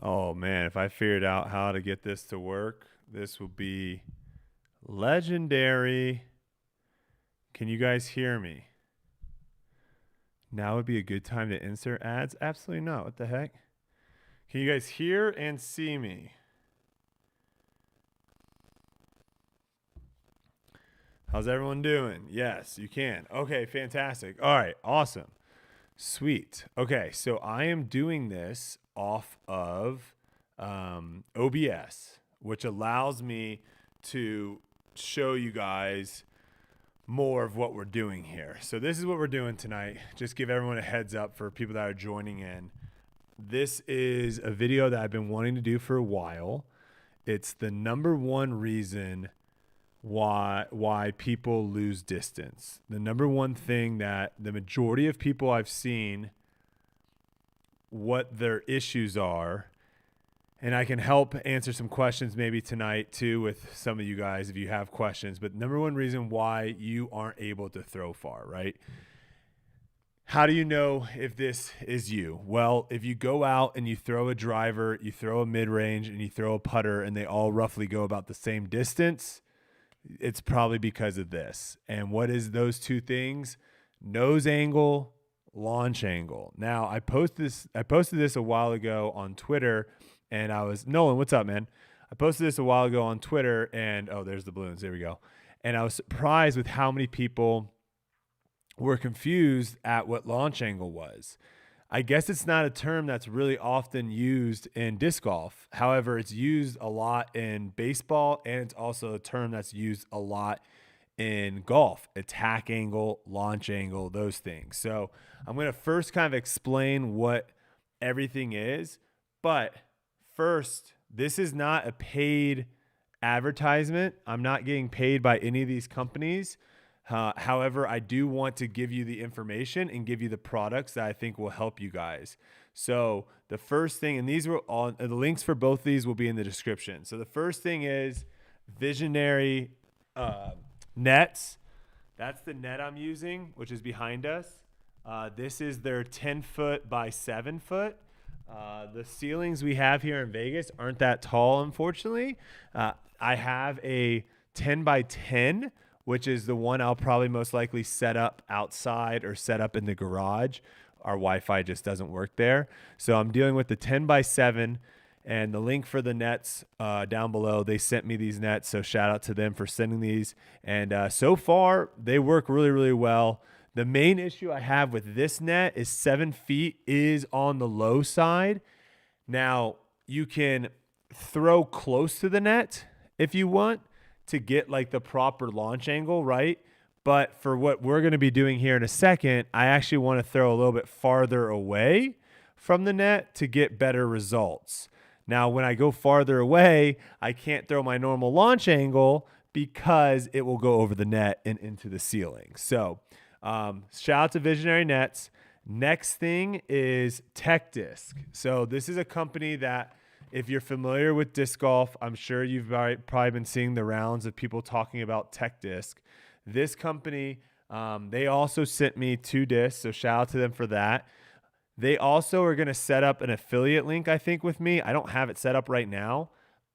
Oh man, if I figured out how to get this to work, this will be legendary. Can you guys hear me? Now would be a good time to insert ads? Absolutely not. What the heck? Can you guys hear and see me? How's everyone doing? Yes, you can. Okay, fantastic. All right, awesome. Sweet. Okay, so I am doing this off of OBS, which allows me to show you guys more of what we're doing here. So this is what we're doing tonight. Just give everyone a heads up for people that are joining in. This is a video that I've been wanting to do for a while. It's the number one reason why people lose distance. The number one thing that the majority of people I've seen, what their issues are, and I can help answer some questions maybe tonight too with some of you guys if you have questions. But number one reason why you aren't able to throw far, right? How do you know if this is you? Well, if you go out and you throw a driver, you throw a mid-range, and you throw a putter, and they all roughly go about the same distance, it's probably because of this. And what is those two things? Nose angle, launch angle. Now, I posted this a while ago on Twitter, and Nolan, what's up, man? I posted this a while ago on Twitter, and there's the balloons. There we go. And I was surprised with how many people were confused at what launch angle was. I guess it's not a term that's really often used in disc golf. However, it's used a lot in baseball, and it's also a term that's used a lot in golf. Attack angle, launch angle, those things. So I'm going to first kind of explain what everything is. But first, this is not a paid advertisement. I'm not getting paid by any of these companies. However, I do want to give you the information and give you the products that I think will help you guys. So the first thing, and these were all the links for both of these will be in the description. So the first thing is Visionary nets. That's the net I'm using, which is behind us. This is their 10 foot by 7 foot. The ceilings we have here in Vegas aren't that tall, unfortunately. I have a 10 by 10, which is the one I'll probably most likely set up outside or set up in the garage. Our Wi-Fi just doesn't work there. So I'm dealing with the 10 by 7, and the link for the nets down below. They sent me these nets, so shout out to them for sending these. And so far, they work really, really well. The main issue I have with this net is 7 feet is on the low side. Now, you can throw close to the net if you want to get like the proper launch angle, right? But for what we're going to be doing here in a second, I actually want to throw a little bit farther away from the net to get better results. Now, when I go farther away, I can't throw my normal launch angle because it will go over the net and into the ceiling. So shout out to Visionary Nets. Next thing is Tech Disc. So this is a company that, if you're familiar with disc golf, I'm sure you've probably been seeing the rounds of people talking about Tech Disc. This company, they also sent me 2 discs, so shout out to them for that. They also are going to set up an affiliate link, I think, with me. I don't have it set up right now.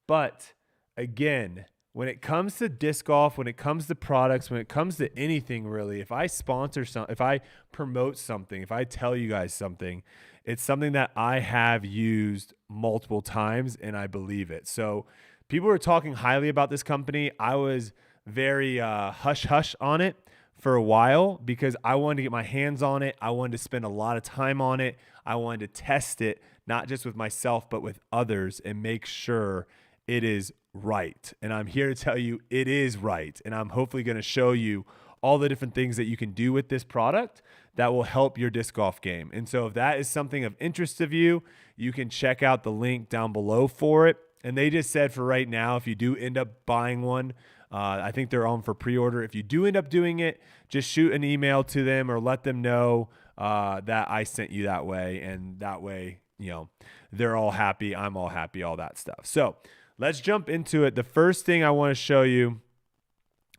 But again, when it comes to disc golf, when it comes to products, when it comes to anything really, if I sponsor something, if I promote something, if I tell you guys something, it's something that I have used multiple times and I believe it. So people were talking highly about this company. I was very hush-hush on it for a while because I wanted to get my hands on it. I wanted to spend a lot of time on it. I wanted to test it, not just with myself, but with others and make sure it is right. And I'm here to tell you it is right. And I'm hopefully going to show you all the different things that you can do with this product that will help your disc golf game. And so if that is something of interest of you, you can check out the link down below for it. And they just said for right now, if you do end up buying one, I think they're on for pre-order. If you do end up doing it, just shoot an email to them or let them know that I sent you that way. And that way, you know, they're all happy. I'm all happy, all that stuff. So let's jump into it. The first thing I want to show you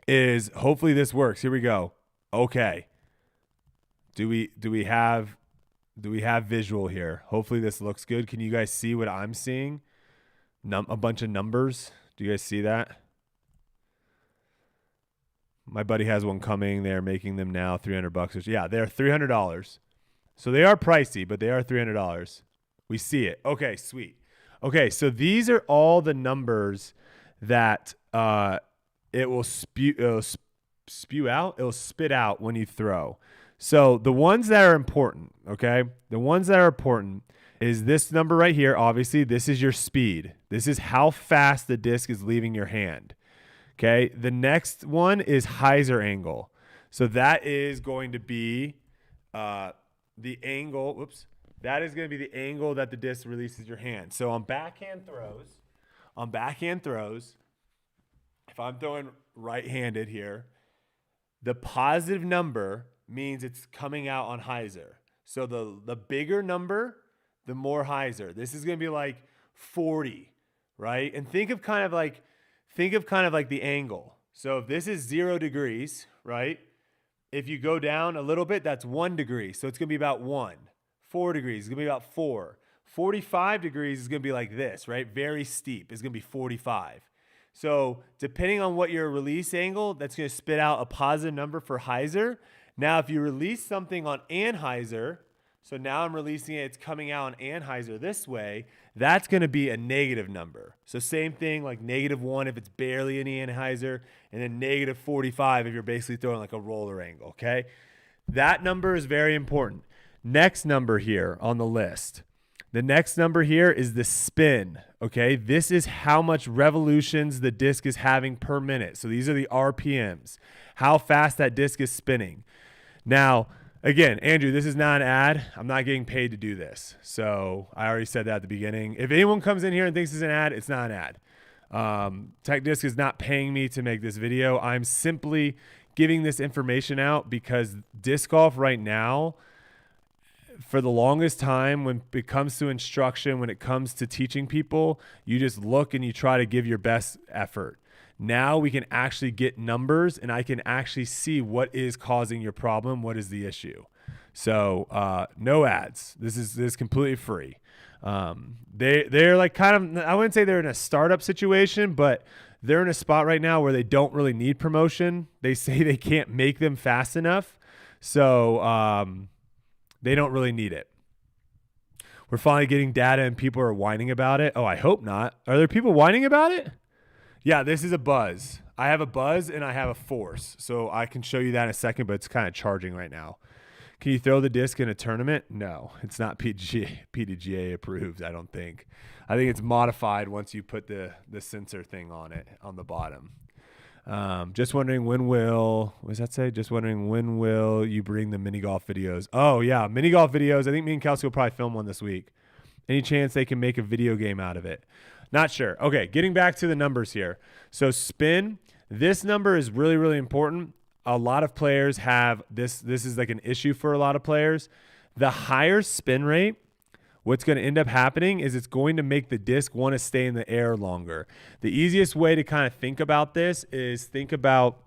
is hopefully this works. Here we go. Okay. Do we have Do we have visual here? Hopefully this looks good. Can you guys see what I'm seeing? A bunch of numbers. Do you guys see that? My buddy has one coming. They're making them now $300. Yeah, they're $300. So they are pricey, but they are $300. We see it. Okay, sweet. Okay, so these are all the numbers that it will spit out when you throw. So the ones that are important, okay? The ones that are important is this number right here. Obviously, this is your speed. This is how fast the disc is leaving your hand. Okay, the next one is hyzer angle. So that is going to be the angle. Whoops. That is going to be the angle that the disc releases your hand. So on backhand throws, if I'm throwing right-handed here, the positive number means it's coming out on hyzer. So the bigger number, the more hyzer. This is going to be like 40, right? And think of kind of like the angle. So if this is 0 degrees, right? If you go down a little bit, that's 1 degree. So it's going to be about 1. 4 degrees is going to be about 4. 45 degrees is going to be like this, right? Very steep. It's going to be 45. So depending on what your release angle, that's going to spit out a positive number for hyzer. Now, if you release something on anhyzer, so now I'm releasing it, it's coming out on anhyzer this way, that's going to be a negative number. So same thing, like -1 if it's barely any anhyzer, and then -45 if you're basically throwing like a roller angle, okay? That number is very important. Next number here on the list. The next number here is the spin, okay? This is how much revolutions the disc is having per minute. So these are the RPMs, how fast that disc is spinning. Now, again, Andrew, this is not an ad. I'm not getting paid to do this. So I already said that at the beginning. If anyone comes in here and thinks it's an ad, it's not an ad. Tech Disc is not paying me to make this video. I'm simply giving this information out because disc golf right now, for the longest time, when it comes to instruction, when it comes to teaching people, you just look and you try to give your best effort. Now we can actually get numbers and I can actually see what is causing your problem, what is the issue. So no ads. This is completely free. They're like kind of, I wouldn't say they're in a startup situation, but they're in a spot right now where they don't really need promotion. They say they can't make them fast enough. So they don't really need it. We're finally getting data and people are whining about it. Oh, I hope not. Are there people whining about it? Yeah, this is a buzz. I have a buzz and I have a force. So I can show you that in a second, but it's kind of charging right now. Can you throw the disc in a tournament? No, it's not PDGA approved, I don't think. I think it's modified once you put the sensor thing on it on the bottom. Just wondering when will, what does that say? Just wondering when will you bring the mini golf videos? Oh yeah, mini golf videos. I think me and Kelsey will probably film one this week. Any chance they can make a video game out of it? Not sure. Okay, getting back to the numbers here. So spin, this number is really, really important. A lot of players have this. This is like an issue for a lot of players. The higher spin rate, what's going to end up happening is it's going to make the disc want to stay in the air longer. The easiest way to kind of think about this is think about,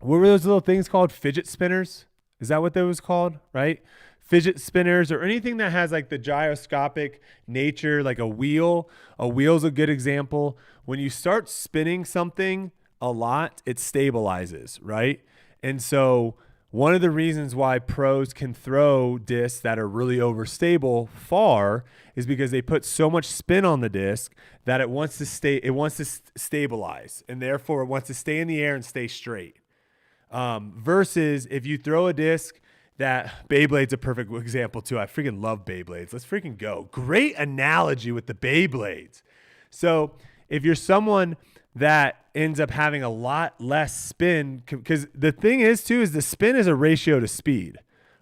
what were those little things called? Fidget spinners? Is that what that was called, right? Fidget spinners or anything that has like the gyroscopic nature, like a wheel. A wheel's a good example. When you start spinning something a lot, it stabilizes, right? And so one of the reasons why pros can throw discs that are really overstable far is because they put so much spin on the disc that it wants to stabilize, and therefore it wants to stay in the air and stay straight. Versus if you throw a disc that, Beyblade's a perfect example too. I freaking love Beyblades. Let's freaking go. Great analogy with the Beyblades. So if you're someone that ends up having a lot less spin, because the thing is too, is the spin is a ratio to speed,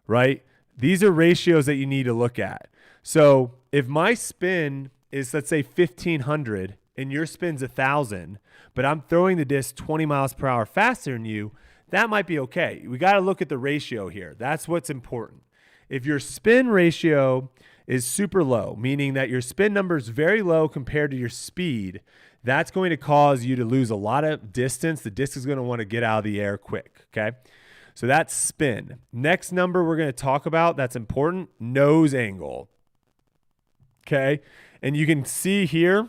right? These are ratios that you need to look at. So if my spin is, let's say 1500 and your spin's 1000, but I'm throwing the disc 20 miles per hour faster than you, that might be okay. We got to look at the ratio here. That's what's important. If your spin ratio is super low, meaning that your spin number is very low compared to your speed, that's going to cause you to lose a lot of distance. The disc is going to want to get out of the air quick, okay? So that's spin. Next number we're going to talk about that's important, nose angle. Okay. And you can see here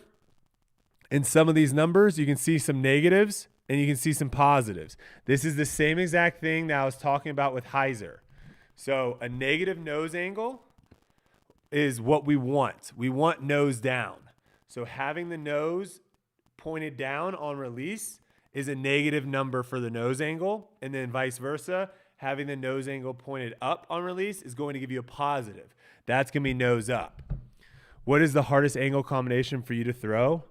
in some of these numbers, you can see some negatives and you can see some positives. This is the same exact thing that I was talking about with Heiser. So a negative nose angle is what we want. We want nose down. So having the nose pointed down on release is a negative number for the nose angle, and then vice versa. Having the nose angle pointed up on release is going to give you a positive. That's going to be nose up. What is the hardest angle combination for you to throw?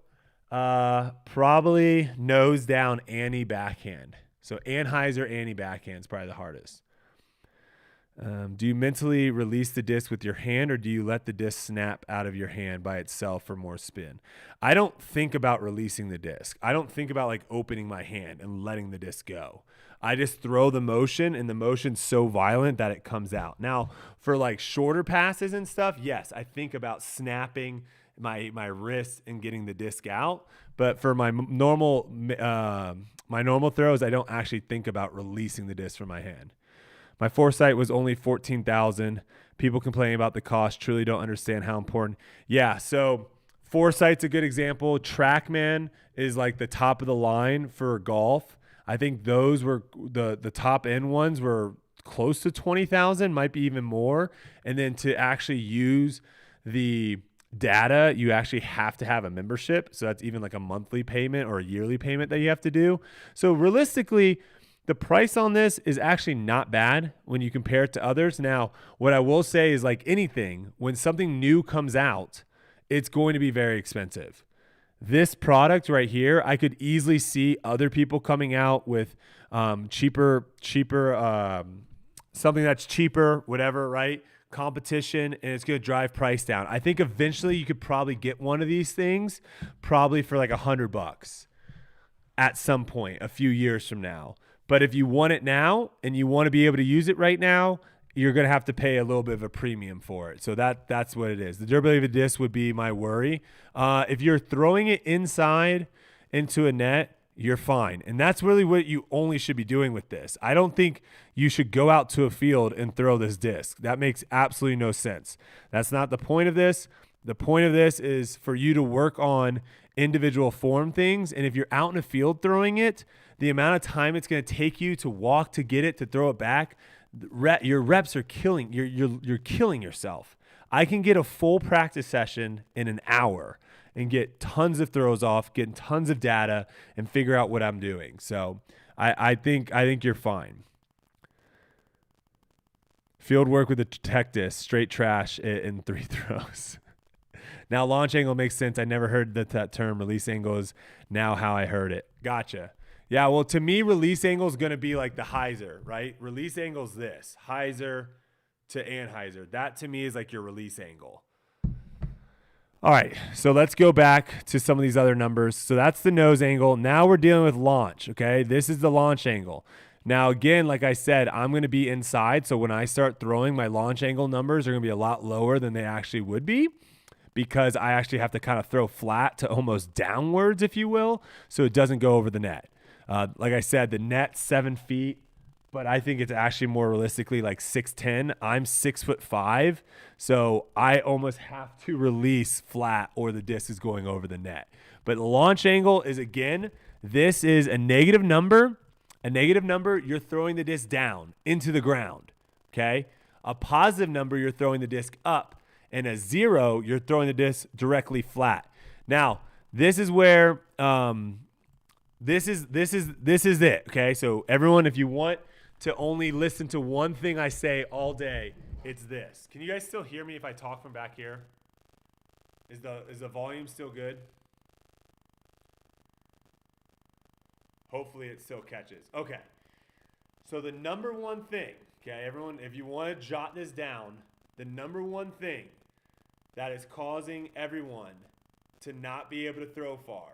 Probably nose down Annie backhand. So Anheuser Annie backhand is probably the hardest. Do you mentally release the disc with your hand, or do you let the disc snap out of your hand by itself for more spin? I don't think about releasing the disc. I don't think about like opening my hand and letting the disc go. I just throw the motion, and the motion's so violent that it comes out. Now, for like shorter passes and stuff, yes, I think about snapping my wrist and getting the disc out. But for my normal throws, I don't actually think about releasing the disc from my hand. My foresight was only $14,000. People complaining about the cost truly don't understand how important. Yeah, so foresight's a good example. TrackMan is like the top of the line for golf. I think those were the top end ones were close to 20,000, might be even more. And then to actually use the data, you actually have to have a membership. So that's even like a monthly payment or a yearly payment that you have to do. So realistically, the price on this is actually not bad when you compare it to others. Now, what I will say is like anything, when something new comes out, it's going to be very expensive. This product right here, I could easily see other people coming out with cheaper, something that's cheaper, whatever, right? Competition, and it's going to drive price down. I think eventually you could probably get one of these things probably for like $100 at some point, a few years from now. But if you want it now and you want to be able to use it right now, you're going to have to pay a little bit of a premium for it. So that's what it is. The durability of the disc would be my worry. If you're throwing it inside into a net, you're fine. And that's really what you only should be doing with this. I don't think you should go out to a field and throw this disc. That makes absolutely no sense. That's not the point of this. The point of this is for you to work on individual form things. And if you're out in a field throwing it, the amount of time it's going to take you to walk to get it, to throw it back, your reps are killing. You're killing yourself. I can get a full practice session in an hour and get tons of throws off, get tons of data, and figure out what I'm doing. So I think you're fine. Field work with a tech disc, straight trash in 3 throws. Now launch angle makes sense. I never heard that term. Release angle is now how I heard it. Gotcha. Yeah, well, to me, release angle is going to be like the Heiser, right? Release angle is this. Heiser to Anheuser. That, to me, is like your release angle. All right, so let's go back to some of these other numbers. So that's the nose angle. Now we're dealing with launch, okay? This is the launch angle. Now, again, like I said, I'm going to be inside, so when I start throwing, my launch angle numbers are going to be a lot lower than they actually would be, because I actually have to kind of throw flat to almost downwards, if you will, so it doesn't go over the net. Like I said, the net's 7 feet, but I think it's actually more realistically like 6'10". I'm 6'5", so I almost have to release flat or the disc is going over the net. But the launch angle is, again, this is a negative number. A negative number, you're throwing the disc down into the ground, okay? A positive number, you're throwing the disc up. And a 0, you're throwing the disc directly flat. Now, this is where this is it, okay? So everyone, if you want to only listen to one thing I say all day, it's this. Can you guys still hear me if I talk from back here? Is the volume still good? Hopefully it still catches. Okay. So the number one thing, okay, everyone, if you want to jot this down, the number one thing that is causing everyone to not be able to throw far.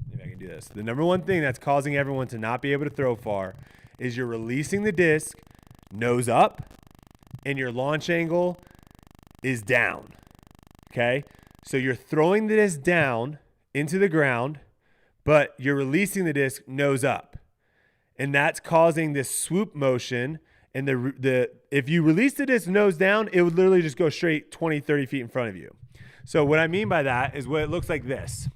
Maybe I can do this. The number one thing that's causing everyone to not be able to throw far is you're releasing the disc nose up and your launch angle is down. Okay? So you're throwing the disc down into the ground, but you're releasing the disc nose up. And that's causing this swoop motion. And if you release the disc nose down, it would literally just go straight 20, 30 feet in front of you. So what I mean by that is what it looks like this.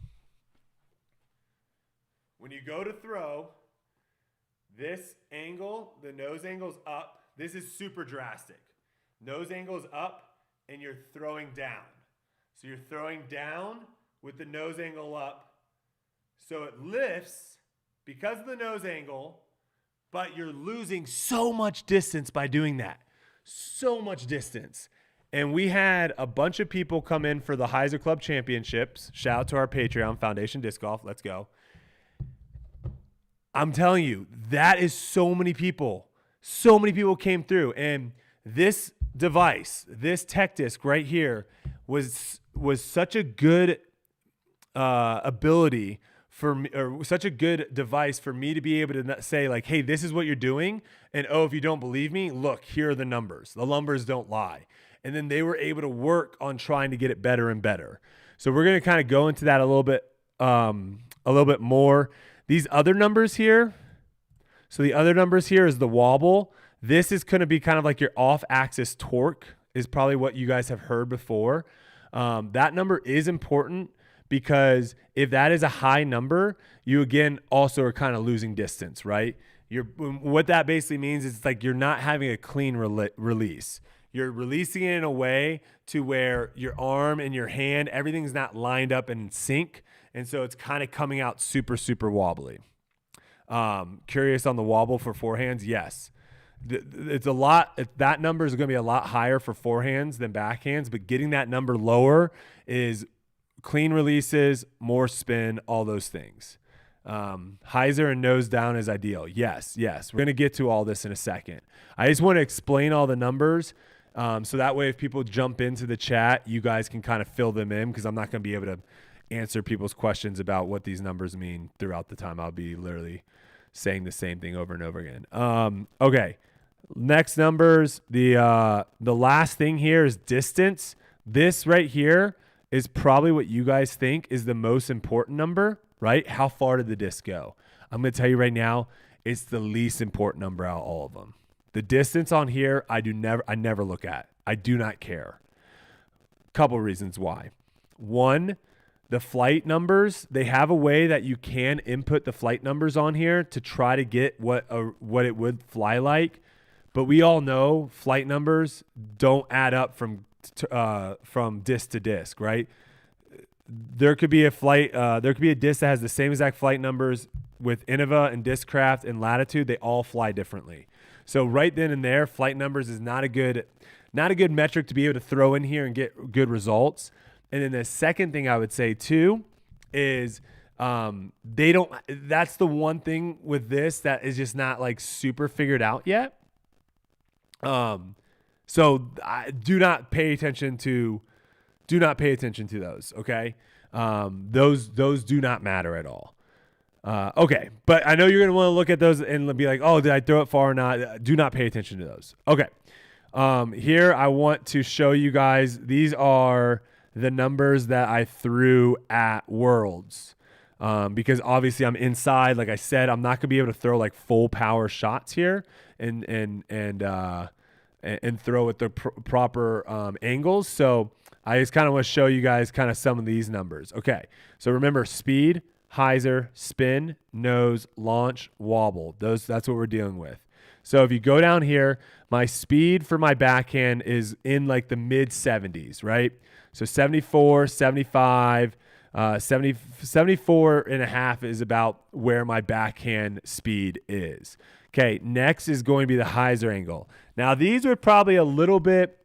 When you go to throw, this angle, the nose angle's up. This is super drastic. Nose angle's up and you're throwing down. So you're throwing down with the nose angle up. So it lifts because of the nose angle, but you're losing so much distance by doing that. So much distance. And we had a bunch of people come in for the Heiser Club Championships. Shout out to our Patreon, Foundation Disc Golf. Let's go. I'm telling you, that is so many people. So many people came through. And this device, this tech disc right here, was such a good ability for me, or such a good device for me to be able to say like, hey, this is what you're doing. And oh, if you don't believe me, look, here are the numbers. The numbers don't lie. And then they were able to work on trying to get it better and better. So we're going to kind of go into that a little bit more. These other numbers here. So the other numbers here is the wobble. This is going to be kind of like your off-axis torque is probably what you guys have heard before. That number is important because if that is a high number, you again also are kind of losing distance, right? What that basically means is it's like you're not having a clean release. You're releasing it in a way to where your arm and your hand, everything's not lined up in sync. And so it's kind of coming out super, super wobbly. Curious on the wobble for forehands? Yes. It's a lot. That number is going to be a lot higher for forehands than backhands, but getting that number lower is clean releases, more spin, all those things. Heiser and nose down is ideal. Yes. We're going to get to all this in a second. I just want to explain all the numbers. So that way, if people jump into the chat, you guys can kind of fill them in because I'm not going to be able to answer people's questions about what these numbers mean throughout the time. I'll be literally saying the same thing over and over again. Okay. Next numbers. The last thing here is distance. This right here is probably what you guys think is the most important number, right? How far did the disc go? I'm going to tell you right now, it's the least important number out of all of them. The distance on here, I never look at. I do not care. Couple reasons why. One, the flight numbers, they have a way that you can input the flight numbers on here to try to get what it would fly like. But we all know flight numbers don't add up from disc to disc, right? There could be a disc that has the same exact flight numbers with Innova and Discraft and Latitude. They all fly differently. So right then and there, flight numbers is not a good metric to be able to throw in here and get good results. And then the second thing I would say too is that's the one thing with this that is just not like super figured out yet. So do not pay attention to those. Okay. Those do not matter at all. Okay. But I know you're going to want to look at those and be like, oh, did I throw it far or not? Do not pay attention to those. Okay. Here I want to show you guys, these are the numbers that I threw at Worlds. Because obviously I'm inside. Like I said, I'm not gonna be able to throw like full power shots here and throw at the proper angles. So I just kind of want to show you guys kind of some of these numbers. Okay, so remember speed, hyzer, spin, nose, launch, wobble. That's what we're dealing with. So if you go down here, my speed for my backhand is in like the mid 70s, right? So 74, 75, 74 and a half is about where my backhand speed is. Okay, next is going to be the hyzer angle. Now these are probably a little bit,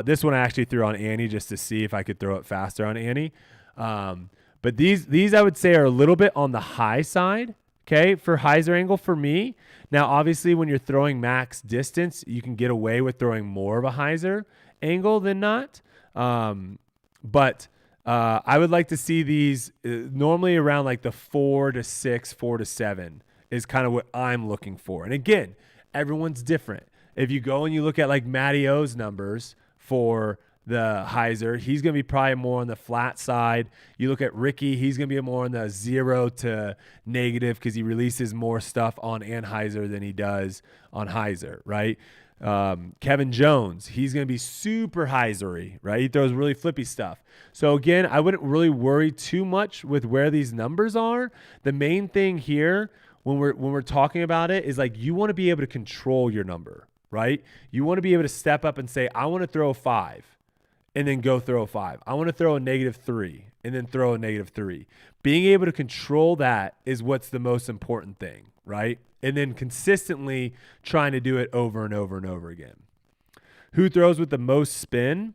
this one I actually threw on Annie just to see if I could throw it faster on Annie. But these I would say are a little bit on the high side, okay, for hyzer angle for me. Now obviously when you're throwing max distance, you can get away with throwing more of a hyzer angle than not. But I would like to see these normally around like the 4 to 6, 4 to 7 is kind of what I'm looking for. And again, everyone's different. If you go and you look at like Matty O's numbers for the hyzer. He's going to be probably more on the flat side. You look at Ricky, he's going to be more on the 0 to negative because he releases more stuff on anhyzer than he does on hyzer, right? Kevin Jones, he's going to be super hyzery, right? He throws really flippy stuff. So again, I wouldn't really worry too much with where these numbers are. The main thing here when we're talking about it is like you want to be able to control your number, right? You want to be able to step up and say, I want to throw a 5. And then go throw a 5. I want to throw a -3 and then throw a -3. Being able to control that is what's the most important thing, right? And then consistently trying to do it over and over and over again. Who throws with the most spin?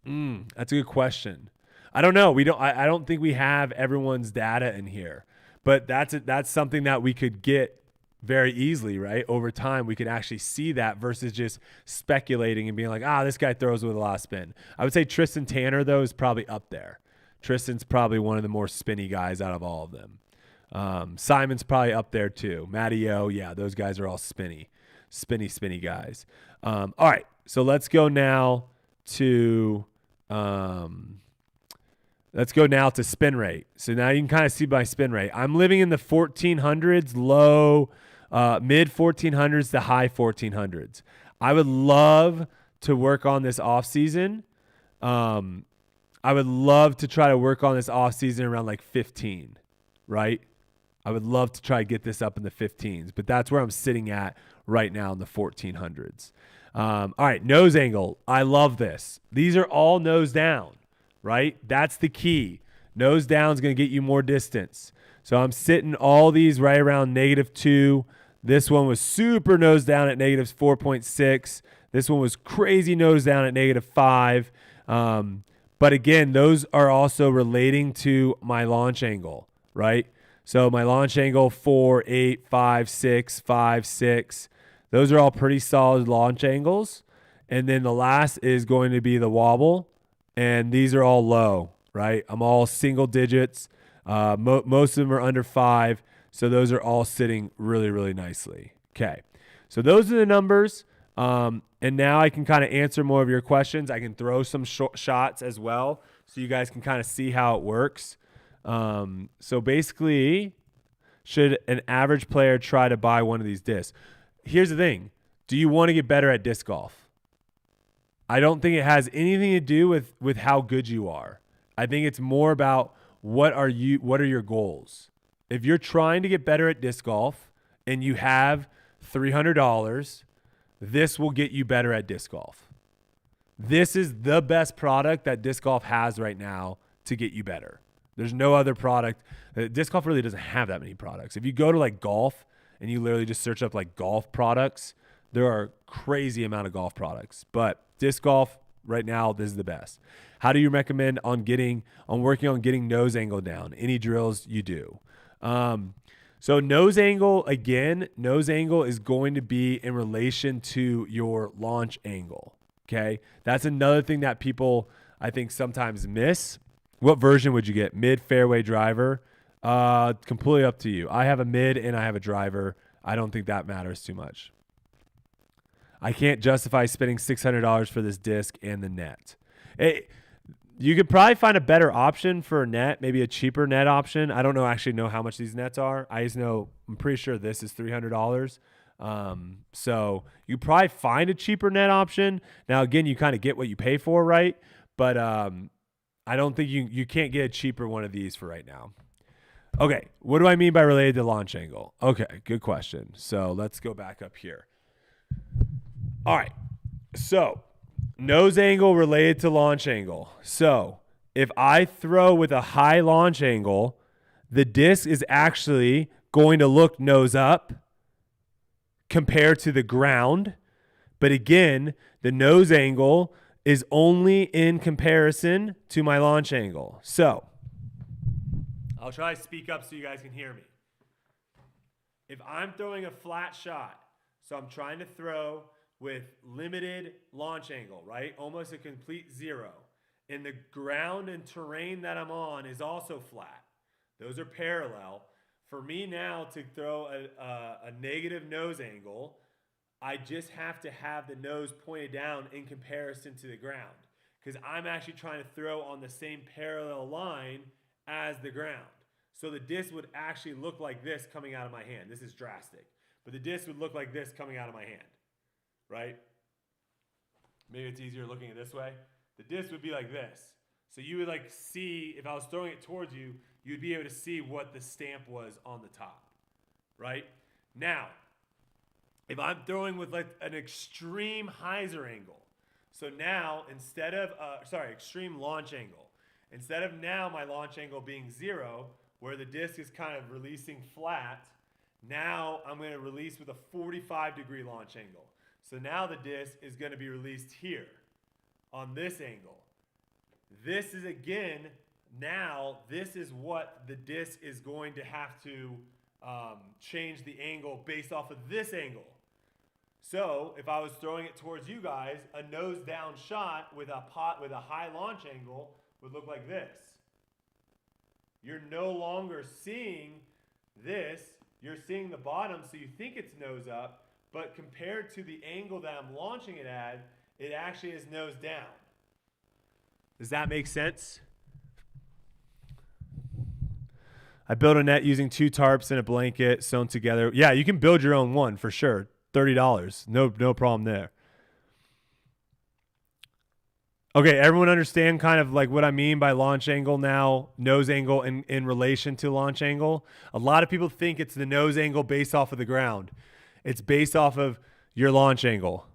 That's a good question. I don't know. I don't think we have everyone's data in here, but that's something that we could get very easily, right? Over time, we could actually see that versus just speculating and being like, this guy throws with a lot of spin. I would say Tristan Tanner, though, is probably up there. Tristan's probably one of the more spinny guys out of all of them. Simon's probably up there, too. Matty O, yeah, those guys are all spinny guys. All right, so let's go now to spin rate. So now you can kind of see my spin rate. I'm living in the 1400s, low, mid 1400s to high 1400s. I would love to work on this off season. I would love to try to work on this off season around like 15, right? I would love to try to get this up in the 15s, but that's where I'm sitting at right now in the 1400s. All right, nose angle. I love this. These are all nose down, right? That's the key. Nose down is going to get you more distance. So I'm sitting all these right around -2. This one was super nose down at -4.6. This one was crazy nose down at -5. But again, those are also relating to my launch angle, right? So my launch angle 4, 8, 5, 6, 5, 6. Those are all pretty solid launch angles. And then the last is going to be the wobble. And these are all low, right? I'm all single digits. Most of them are under 5. So those are all sitting really, really nicely. Okay. So those are the numbers. And now I can kind of answer more of your questions. I can throw some shots as well so you guys can kind of see how it works. So basically, should an average player try to buy one of these discs? Here's the thing. Do you want to get better at disc golf? I don't think it has anything to do with how good you are. I think it's more about what are your goals? If you're trying to get better at disc golf and you have $300, this will get you better at disc golf. This is the best product that disc golf has right now to get you better. There's no other product. Disc golf really doesn't have that many products. If you go to like golf and you literally just search up like golf products, there are crazy amount of golf products. But disc golf right now, this is the best. How do you recommend working on getting nose angle down? Any drills you do. So nose angle is going to be in relation to your launch angle. Okay. That's another thing that people, I think, sometimes miss. What version would you get? Mid fairway driver? Completely up to you. I have a mid and I have a driver. I don't think that matters too much. I can't justify spending $600 for this disc and the net. You could probably find a better option for a net, maybe a cheaper net option. I don't know how much these nets are. I just know, I'm pretty sure this is $300. So you probably find a cheaper net option. Now, again, you kind of get what you pay for, right? But I don't think you can't get a cheaper one of these for right now. Okay, what do I mean by related to launch angle? Okay, good question. So let's go back up here. All right, so nose angle related to launch angle. So if I throw with a high launch angle, the disc is actually going to look nose up compared to the ground. But again, the nose angle is only in comparison to my launch angle. So I'll try to speak up so you guys can hear me. If I'm throwing a flat shot, so I'm trying to throw with limited launch angle, right? Almost a complete 0. And the ground and terrain that I'm on is also flat. Those are parallel. For me now to throw a negative nose angle, I just have to have the nose pointed down in comparison to the ground, because I'm actually trying to throw on the same parallel line as the ground. So the disc would actually look like this coming out of my hand. This is drastic. But the disc would look like this coming out of my hand, right? Maybe it's easier looking at it this way. The disc would be like this. So you would like see, if I was throwing it towards you, you'd be able to see what the stamp was on the top, right? Now, if I'm throwing with like an extreme hyzer angle, so now instead of, extreme launch angle, instead of now my launch angle being 0, where the disc is kind of releasing flat, now I'm going to release with a 45-degree launch angle. So now the disc is going to be released here on this angle. This is again, now this is what the disc is going to have to change the angle based off of this angle. So if I was throwing it towards you guys, a nose down shot with a high launch angle would look like this. You're no longer seeing this. You're seeing the bottom, so you think it's nose up, but compared to the angle that I'm launching it at, it actually is nose down. Does that make sense? I built a net using 2 tarps and a blanket sewn together. Yeah, you can build your own one for sure. $30. No problem there. Okay, everyone understand kind of like what I mean by launch angle now, nose angle in relation to launch angle? A lot of people think it's the nose angle based off of the ground. It's based off of your launch angle.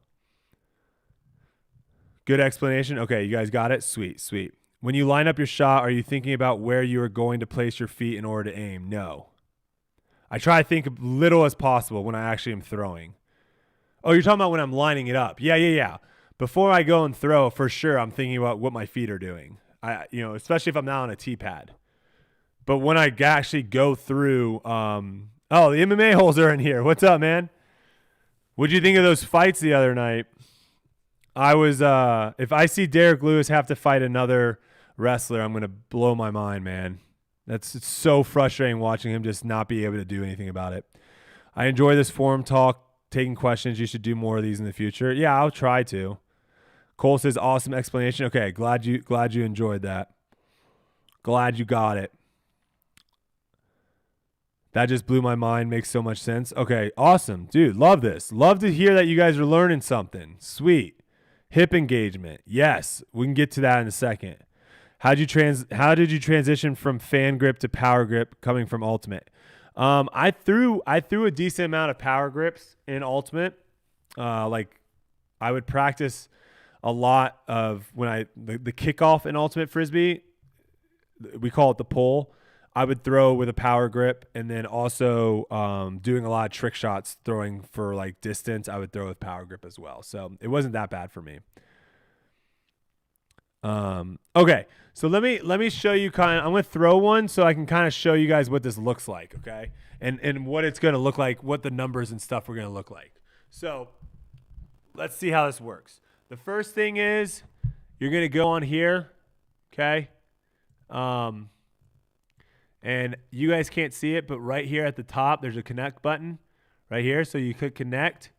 Good explanation. Okay, you guys got it? Sweet, sweet. When you line up your shot, are you thinking about where you are going to place your feet in order to aim? No. I try to think little as possible when I actually am throwing. Oh, you're talking about when I'm lining it up. Yeah. Before I go and throw, for sure, I'm thinking about what my feet are doing. Especially if I'm not on a tee pad. But when I actually go through, the MMA holes are in here. What's up, man? What'd you think of those fights the other night? I was, if I see Derek Lewis have to fight another wrestler, I'm going to blow my mind, man. It's so frustrating watching him just not be able to do anything about it. I enjoy this forum talk, taking questions. You should do more of these in the future. Yeah, I'll try to. Cole says, awesome explanation. Okay, glad you enjoyed that. Glad you got it. That just blew my mind. Makes so much sense. Okay, awesome. Dude, love this. Love to hear that you guys are learning something. Sweet. Hip engagement. Yes, we can get to that in a second. How did you transition from fan grip to power grip coming from Ultimate? I threw a decent amount of power grips in Ultimate. Like I would practice a lot of when the kickoff in Ultimate Frisbee, we call it the pull. I would throw with a power grip, and then also doing a lot of trick shots, throwing for like distance, I would throw with power grip as well. So it wasn't that bad for me. Okay, so let me show you I'm going to throw one so I can kind of show you guys what this looks like, okay? And what it's going to look like, what the numbers and stuff are going to look like. So let's see how this works. The first thing is you're going to go on here, okay? And you guys can't see it, but right here at the top, there's a connect button right here. So you click connect,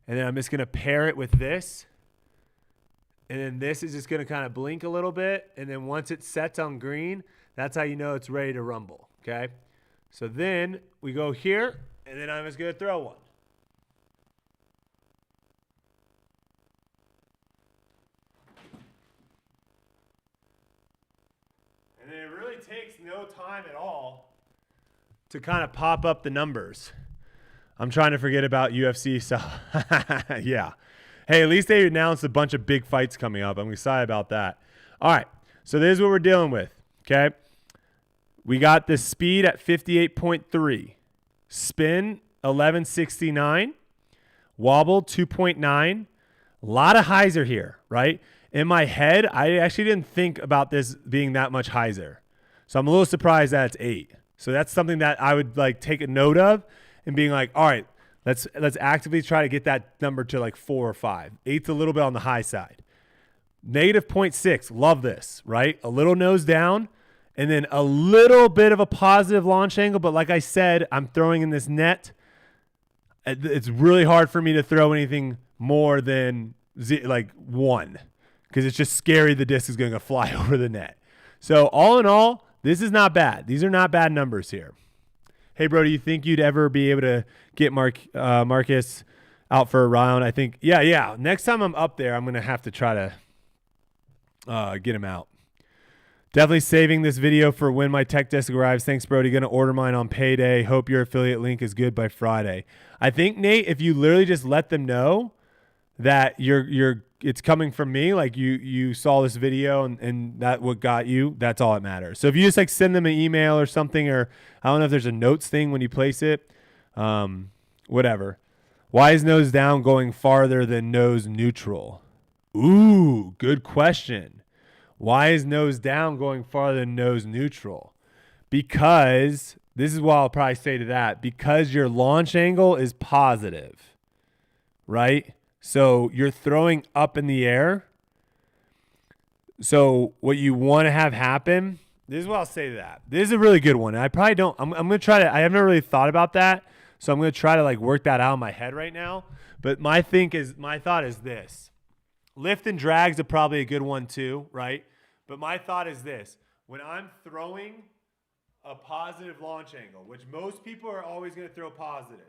and then I'm just going to pair it with this. And then this is just going to kind of blink a little bit. And then once it sets on green, that's how you know it's ready to rumble, okay? So then we go here, and then I'm just going to throw one. And then it really takes no time at all to kind of pop up the numbers. I'm trying to forget about UFC, so yeah. Hey, at least they announced a bunch of big fights coming up. I'm excited about that. All right, so this is what we're dealing with, okay? We got this speed at 58.3. Spin, 1169. Wobble, 2.9. A lot of hyzer here, right? In my head, I actually didn't think about this being that much hyzer. So I'm a little surprised that it's 8. So that's something that I would like take a note of and being like, all right, let's actively try to get that number to like 4 or 5. 8's a little bit on the high side. Negative 0.6, love this, right? A little nose down and then a little bit of a positive launch angle. But like I said, I'm throwing in this net. it's really hard for me to throw anything more than like 1 because it's just scary the disc is going to fly over the net. So all in all, this is not bad. These are not bad numbers here. Hey, bro, do you think you'd ever be able to get Marcus out for a round? I think, yeah. Next time I'm up there, I'm going to have to try to get him out. Definitely saving this video for when my tech disc arrives. Thanks, Brodie. Going to order mine on payday. Hope your affiliate link is good by Friday. I think, Nate, if you literally just let them know that it's coming from me, like you saw this video and that what got you, that's all that matters. So if you just like send them an email or something, or I don't know if there's a notes thing when you place it, whatever. Why is nose down going farther than nose neutral? Ooh, good question. Why is nose down going farther than nose neutral? Because, this is what I'll probably say to that, because your launch angle is positive, right? So you're throwing up in the air. So what you want to have happen, this is what I'll say to that. This is a really good one. I probably don't, I'm going to try to, I haven't really thought about that. So I'm going to try to like work that out in my head right now. But my thought is this. Lift and drags are probably a good one too, right? But my thought is this. When I'm throwing a positive launch angle, which most people are always going to throw positive.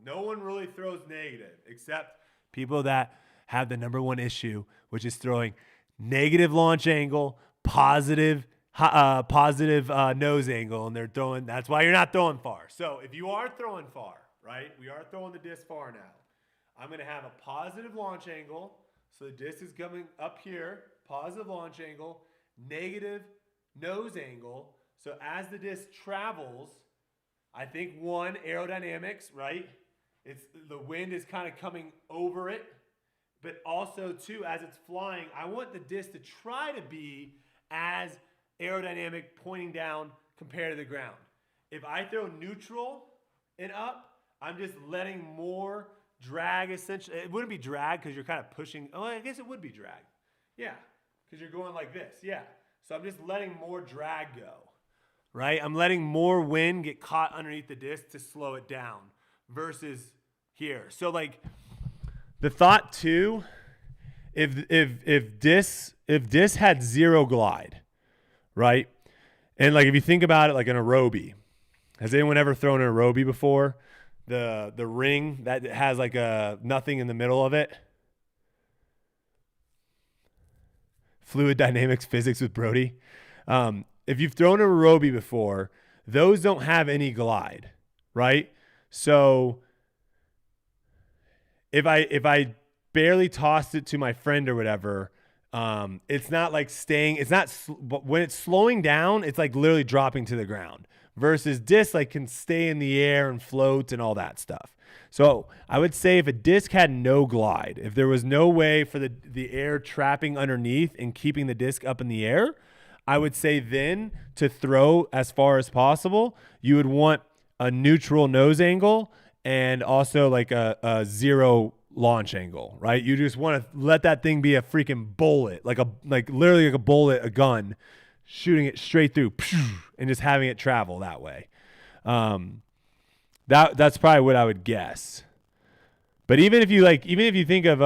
No one really throws negative except people that have the number one issue, which is throwing negative launch angle, positive nose angle, and they're throwing. That's why you're not throwing far. So if you are throwing far, right? We are throwing the disc far now. I'm going to have a positive launch angle. So the disc is coming up here, positive launch angle, negative nose angle. So as the disc travels, I think one, aerodynamics, right? It's the wind is kind of coming over it, but also two, as it's flying, I want the disc to try to be as aerodynamic pointing down compared to the ground. If I throw neutral and up, I'm just letting more drag essentially. It wouldn't be drag because you're kind of pushing. Oh, I guess it would be drag. Yeah, because you're going like this. Yeah. So I'm just letting more drag go, right? I'm letting more wind get caught underneath the disc to slow it down versus here. So like the thought too, if disc had zero glide, right? And like if you think about it like an aerobie, has anyone ever thrown an aerobie before? The ring that has like a nothing in the middle of it. Fluid dynamics physics with Brodie. If you've thrown an aerobie before, those don't have any glide, right? So if I barely tossed it to my friend or whatever, it's not like staying. It's not. But when it's slowing down, it's like literally dropping to the ground. Versus disc like can stay in the air and float and all that stuff. So I would say if a disc had no glide, if there was no way for the air trapping underneath and keeping the disc up in the air, I would say then to throw as far as possible, you would want a neutral nose angle and also like a zero launch angle, right? You just want to let that thing be a freaking bullet, like literally like a bullet, a gun, shooting it straight through and just having it travel that way. That's probably what I would guess. But even if you think of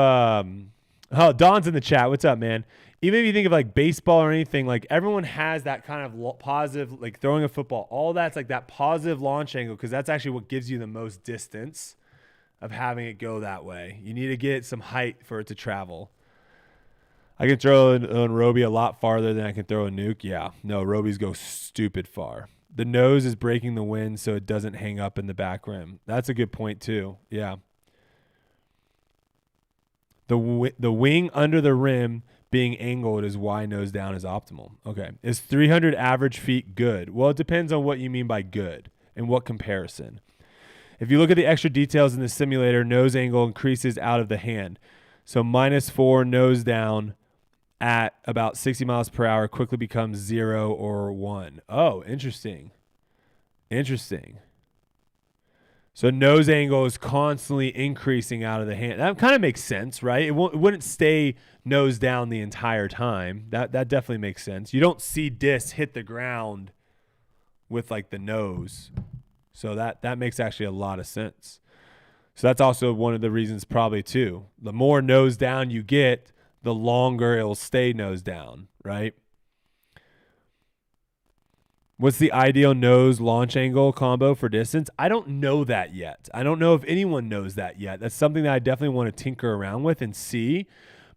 Don's in the chat. What's up, man? Even if you think of like baseball or anything, like everyone has that kind of positive, like throwing a football, all that's like that positive launch angle because that's actually what gives you the most distance of having it go that way. You need to get some height for it to travel. I can throw an aerobie a lot farther than I can throw a nuke. Yeah, no, aerobies go stupid far. The nose is breaking the wind so it doesn't hang up in the back rim. That's a good point too. Yeah. The wing under the rim being angled is why nose down is optimal. Okay. Is 300 average feet good? Well, it depends on what you mean by good and what comparison. If you look at the extra details in the simulator, nose angle increases out of the hand. So -4 nose down at about 60 miles per hour quickly becomes 0 or 1. Oh, interesting. Interesting. So nose angle is constantly increasing out of the hand. That kind of makes sense, right? It wouldn't stay nose down the entire time. That definitely makes sense. You don't see discs hit the ground with like the nose. So that makes actually a lot of sense. So that's also one of the reasons probably too. The more nose down you get, the longer it'll stay nose down, right? What's the ideal nose launch angle combo for distance? I don't know that yet. I don't know if anyone knows that yet. That's something that I definitely want to tinker around with and see.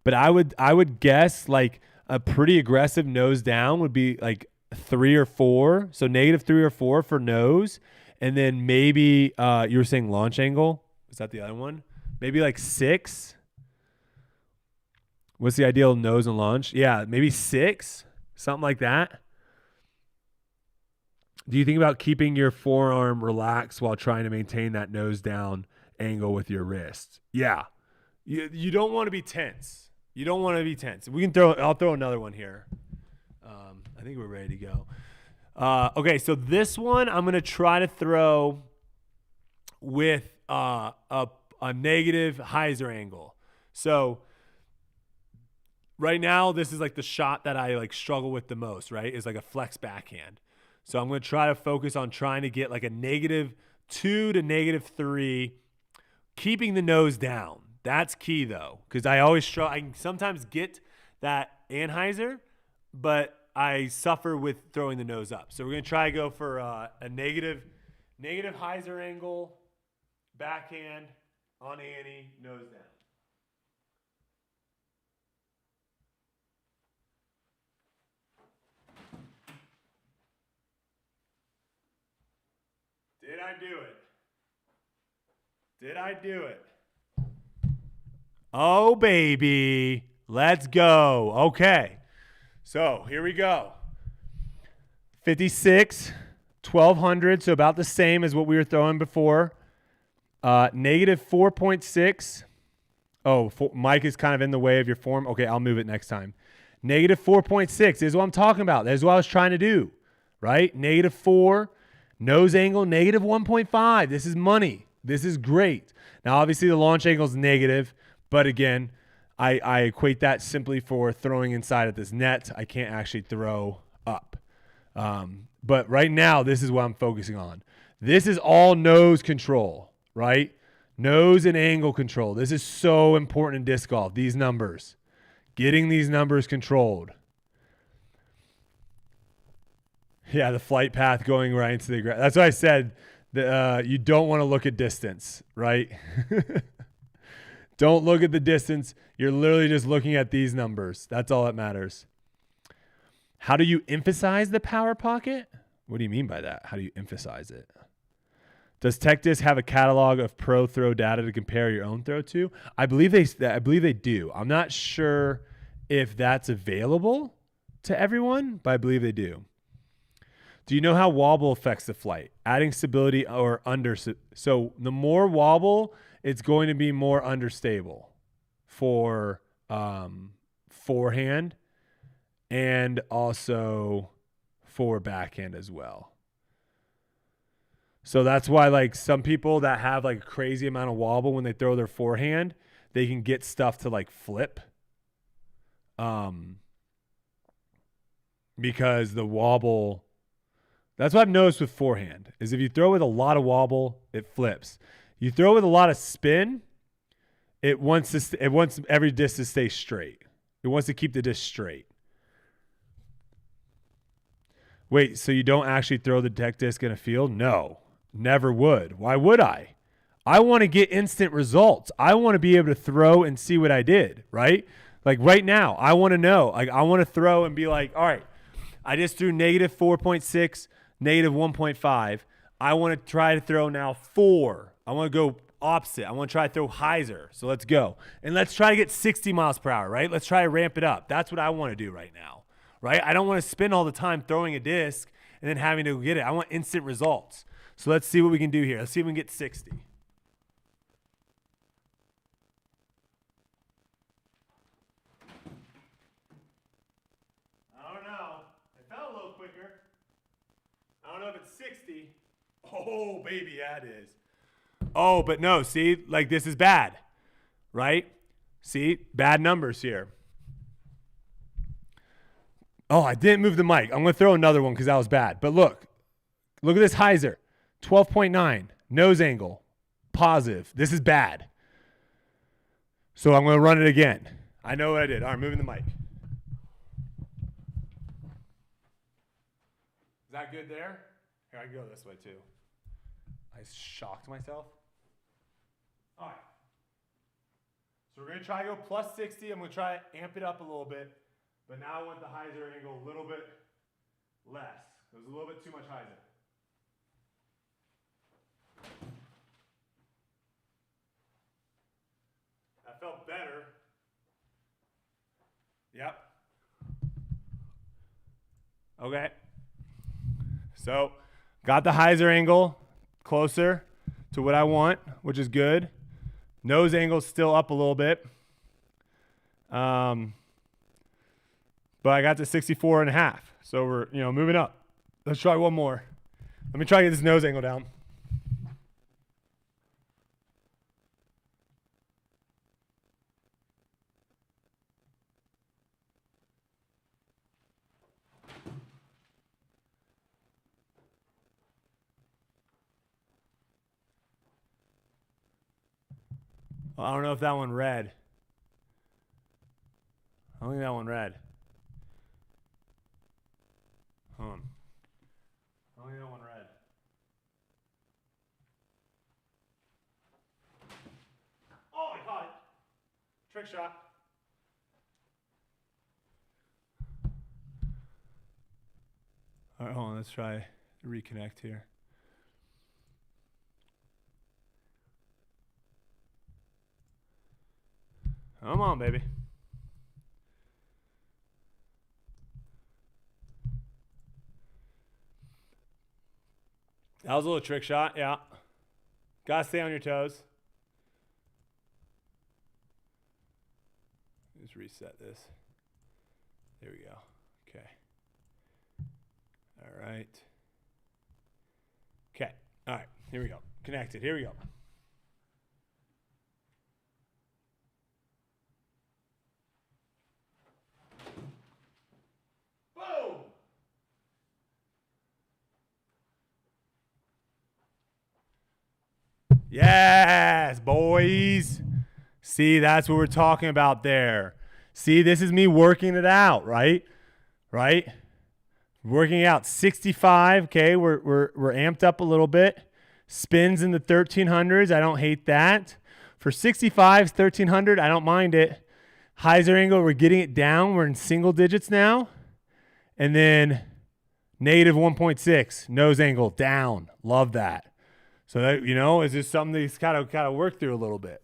But I would guess like a pretty aggressive nose down would be like 3 or 4. So -3 or 4 for nose. And then maybe you were saying launch angle. Is that the other one? Maybe like 6. What's the ideal nose and launch? Yeah, maybe 6, something like that. Do you think about keeping your forearm relaxed while trying to maintain that nose down angle with your wrist? Yeah. You don't want to be tense. You don't want to be tense. I'll throw another one here. I think we're ready to go. Okay, so this one I'm going to try to throw with a negative hyzer angle. So right now, this is like the shot that I like struggle with the most, right? Is like a flex backhand. So I'm going to try to focus on trying to get like a -2 to -3, keeping the nose down. That's key though, because I always struggle. I can sometimes get that anhyzer, but I suffer with throwing the nose up. So we're going to try to go for a negative hyzer angle, backhand on Annie, nose down. Did I do it? Did I do it? Oh, baby. Let's go. Okay. So here we go. 56, 1200. So about the same as what we were throwing before. -4.6. Oh, Mike is kind of in the way of your form. Okay, I'll move it next time. -4.6 is what I'm talking about. That's what I was trying to do, right? -4. Nose angle, -1.5. This is money. This is great. Now, obviously, the launch angle is negative, but again, I equate that simply for throwing inside of this net. I can't actually throw up. But right now, this is what I'm focusing on. This is all nose control, right? Nose and angle control. This is so important in disc golf, these numbers. Getting these numbers controlled. Yeah, the flight path going right into the ground. That's what I said. You don't want to look at distance, right? Don't look at the distance. You're literally just looking at these numbers. That's all that matters. How do you emphasize the power pocket? What do you mean by that? How do you emphasize it? Does TechDisc have a catalog of pro throw data to compare your own throw to? I believe they do. I'm not sure if that's available to everyone, but I believe they do. Do you know how wobble affects the flight? Adding stability or under. So the more wobble, it's going to be more understable for forehand and also for backhand as well. So that's why like some people that have like a crazy amount of wobble when they throw their forehand, they can get stuff to like flip. Because the wobble, that's what I've noticed with forehand, is if you throw with a lot of wobble, it flips. You throw with a lot of spin, it wants every disc to stay straight. It wants to keep the disc straight. Wait, so you don't actually throw the tech disc in a field? No, never would. Why would I? I want to get instant results. I want to be able to throw and see what I did, right? Like right now, I want to know. Like I want to throw and be like, all right, I just threw -4.6, -1.5. I want to try to throw now 4. I want to go opposite. I want to try to throw hyzer. So let's go. And let's try to get 60 miles per hour, right? Let's try to ramp it up. That's what I want to do right now, right? I don't want to spend all the time throwing a disc and then having to get it. I want instant results. So let's see what we can do here. Let's see if we can get 60. I don't know. It felt a little quicker. I don't know if it's 60. Oh, baby, yeah, it is. Oh, but no, see, like this is bad, right? See, bad numbers here. Oh, I didn't move the mic. I'm going to throw another one because that was bad. But look at this hyzer, 12.9, nose angle, positive. This is bad. So I'm going to run it again. I know what I did. All right, moving the mic. Is that good there? Here, I can go this way too. I shocked myself. All right. So we're going to try to go plus 60. I'm going to try to amp it up a little bit. But now I want the hyzer angle a little bit less. It was a little bit too much hyzer. That felt better. Yep. Okay. So got the hyzer angle closer to what I want, which is good. Nose angle's still up a little bit. But I got to 64.5. So we're, moving up. Let's try one more. Let me try to get this nose angle down. Well, I don't know if that one read. I don't think that one read. Hold on. I don't think that one read. Oh, I caught it. Trick shot. All right, hold on. Let's try to reconnect here. Come on, baby. That was a little trick shot, yeah. Gotta stay on your toes. Just reset this. There we go. Okay. All right. Okay. All right. Here we go. Connected. Here we go. Boom! Yes, boys. See, that's what we're talking about there. See, this is me working it out, right? Right? Working out 65. Okay, we're amped up a little bit. Spins in the 1300s. I don't hate that. For 65s, 1300, I don't mind it. Hyzer angle, we're getting it down. We're in single digits now. And then negative 1.6. Nose angle down. Love that. So that, is just something that he's kind of work through a little bit.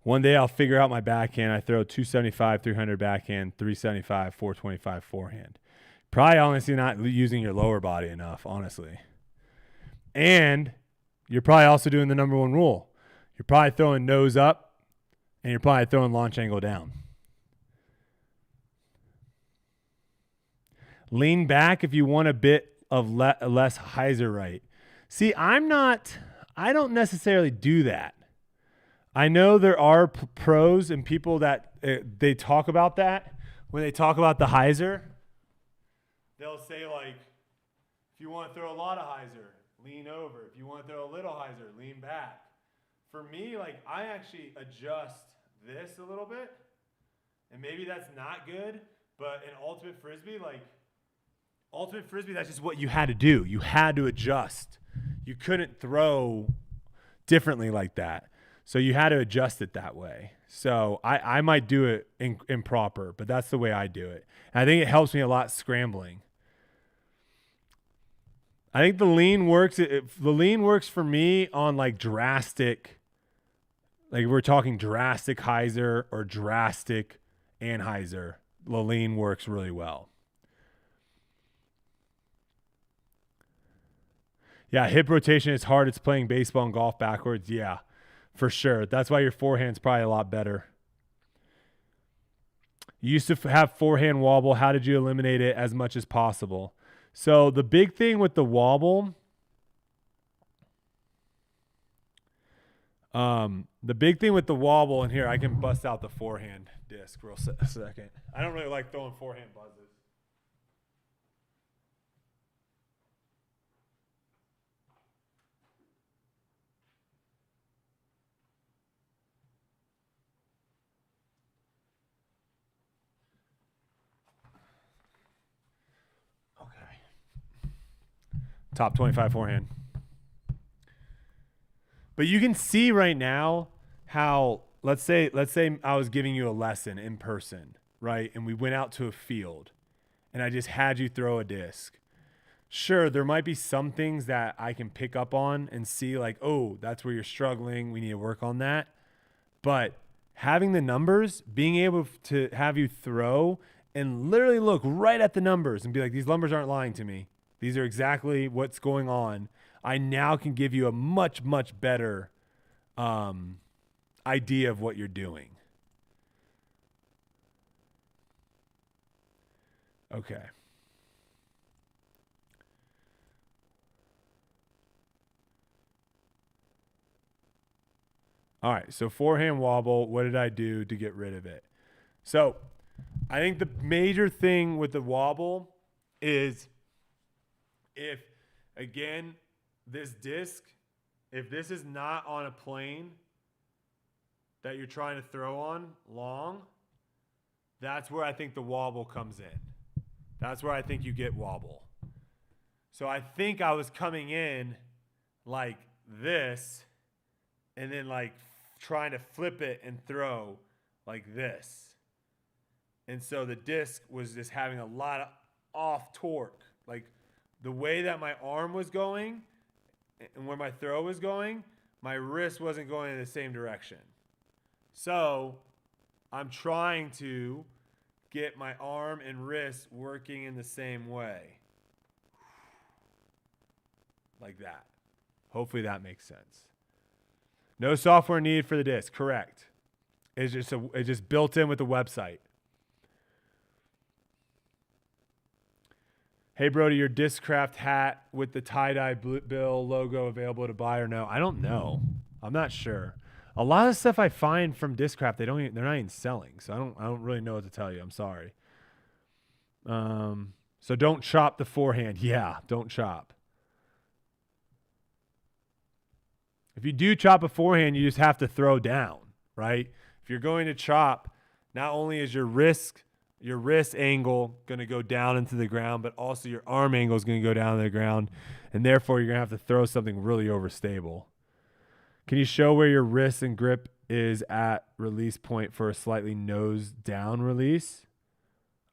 One day I'll figure out my backhand. I throw 275, 300 backhand, 375, 425 forehand. Probably honestly not using your lower body enough, honestly. And you're probably also doing the number one rule. You're probably throwing nose up, and you're probably throwing launch angle down. Lean back if you want a bit of less hyzer right. See, I don't necessarily do that. I know there are pros and people that they talk about that. When they talk about the hyzer, they'll say like, if you want to throw a lot of hyzer, lean over. If you want to throw a little hyzer, lean back. For me, like I actually adjust this a little bit, and maybe that's not good, but in ultimate frisbee, that's just what you had to do. You had to adjust. You couldn't throw differently like that. So you had to adjust it that way. So I might do it improper, but that's the way I do it. And I think it helps me a lot scrambling. I think the lean works. The lean works for me on like drastic, like we're talking drastic hyzer or drastic anhyzer. The lean works really well. Yeah, hip rotation is hard. It's playing baseball and golf backwards. Yeah, for sure. That's why your forehand's probably a lot better. You used to have forehand wobble. How did you eliminate it as much as possible? So the big thing with the wobble, The big thing with the wobble, and here I can bust out the forehand disc real second. I don't really like throwing forehand buzzes. Okay. Top 25 forehand. But you can see right now how, let's say I was giving you a lesson in person, right? And we went out to a field and I just had you throw a disc. Sure, there might be some things that I can pick up on and see like, oh, that's where you're struggling. We need to work on that. But having the numbers, being able to have you throw and literally look right at the numbers and be like, these numbers aren't lying to me. These are exactly what's going on. I now can give you a much, much better idea of what you're doing. Okay. All right, so forehand wobble, what did I do to get rid of it? So I think the major thing with the wobble is if, again, this disc, if this is not on a plane that you're trying to throw on long, that's where I think the wobble comes in. That's where I think you get wobble. So I think I was coming in like this and then like trying to flip it and throw like this. And so the disc was just having a lot of off torque. Like the way that my arm was going and where my throw was going, my wrist wasn't going in the same direction. So I'm trying to get my arm and wrist working in the same way. Like that. Hopefully that makes sense. No software needed for the disc. Correct. It's just built in with the website. Hey, Brodie, your Discraft hat with the tie-dye bill logo available to buy or no? I don't know. I'm not sure. A lot of stuff I find from Discraft, they're not even selling, so I don't really know what to tell you. I'm sorry. So don't chop the forehand. Yeah, don't chop. If you do chop a forehand, you just have to throw down, right? If you're going to chop, not only is your wrist angle going to go down into the ground, but also your arm angle is going to go down to the ground, and therefore you're going to have to throw something really overstable. Can you show where your wrist and grip is at release point for a slightly nose down release?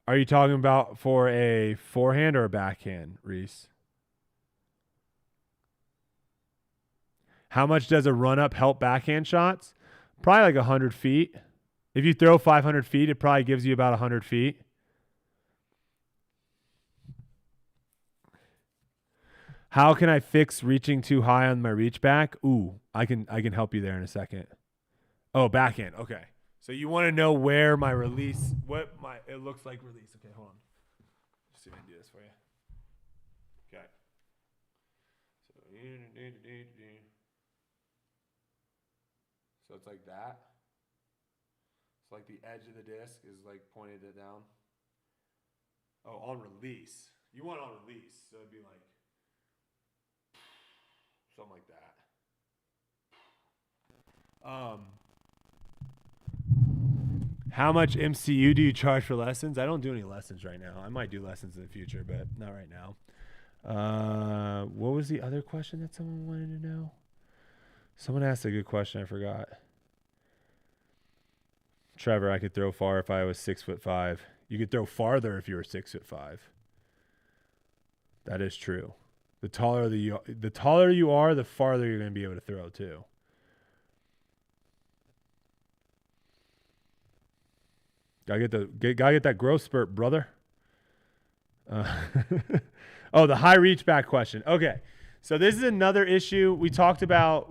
Are you talking about for a forehand or a backhand, Reese? How much does a run-up help backhand shots? Probably like 100 feet. If you throw 500 feet, it probably gives you about 100 feet. How can I fix reaching too high on my reach back? Ooh, I can help you there in a second. Oh, backhand. Okay. So you want to know where my release, it looks like release. Okay, hold on. Let's see if I can do this for you. Okay. So it's like that. It's like the edge of the disc is like pointed it down. Oh, on release. You want on release. So it'd be like something like that. How much MCU do you charge for lessons? I don't do any lessons right now. I might do lessons in the future, but not right now. What was the other question that someone wanted to know? Someone asked a good question. I forgot. Trevor, I could throw far if I was 6'5". You could throw farther if you were 6'5". That is true. The taller you are, the farther you're going to be able to throw too. Gotta get that growth spurt, brother. Oh, the high reach back question. Okay, so this is another issue we talked about.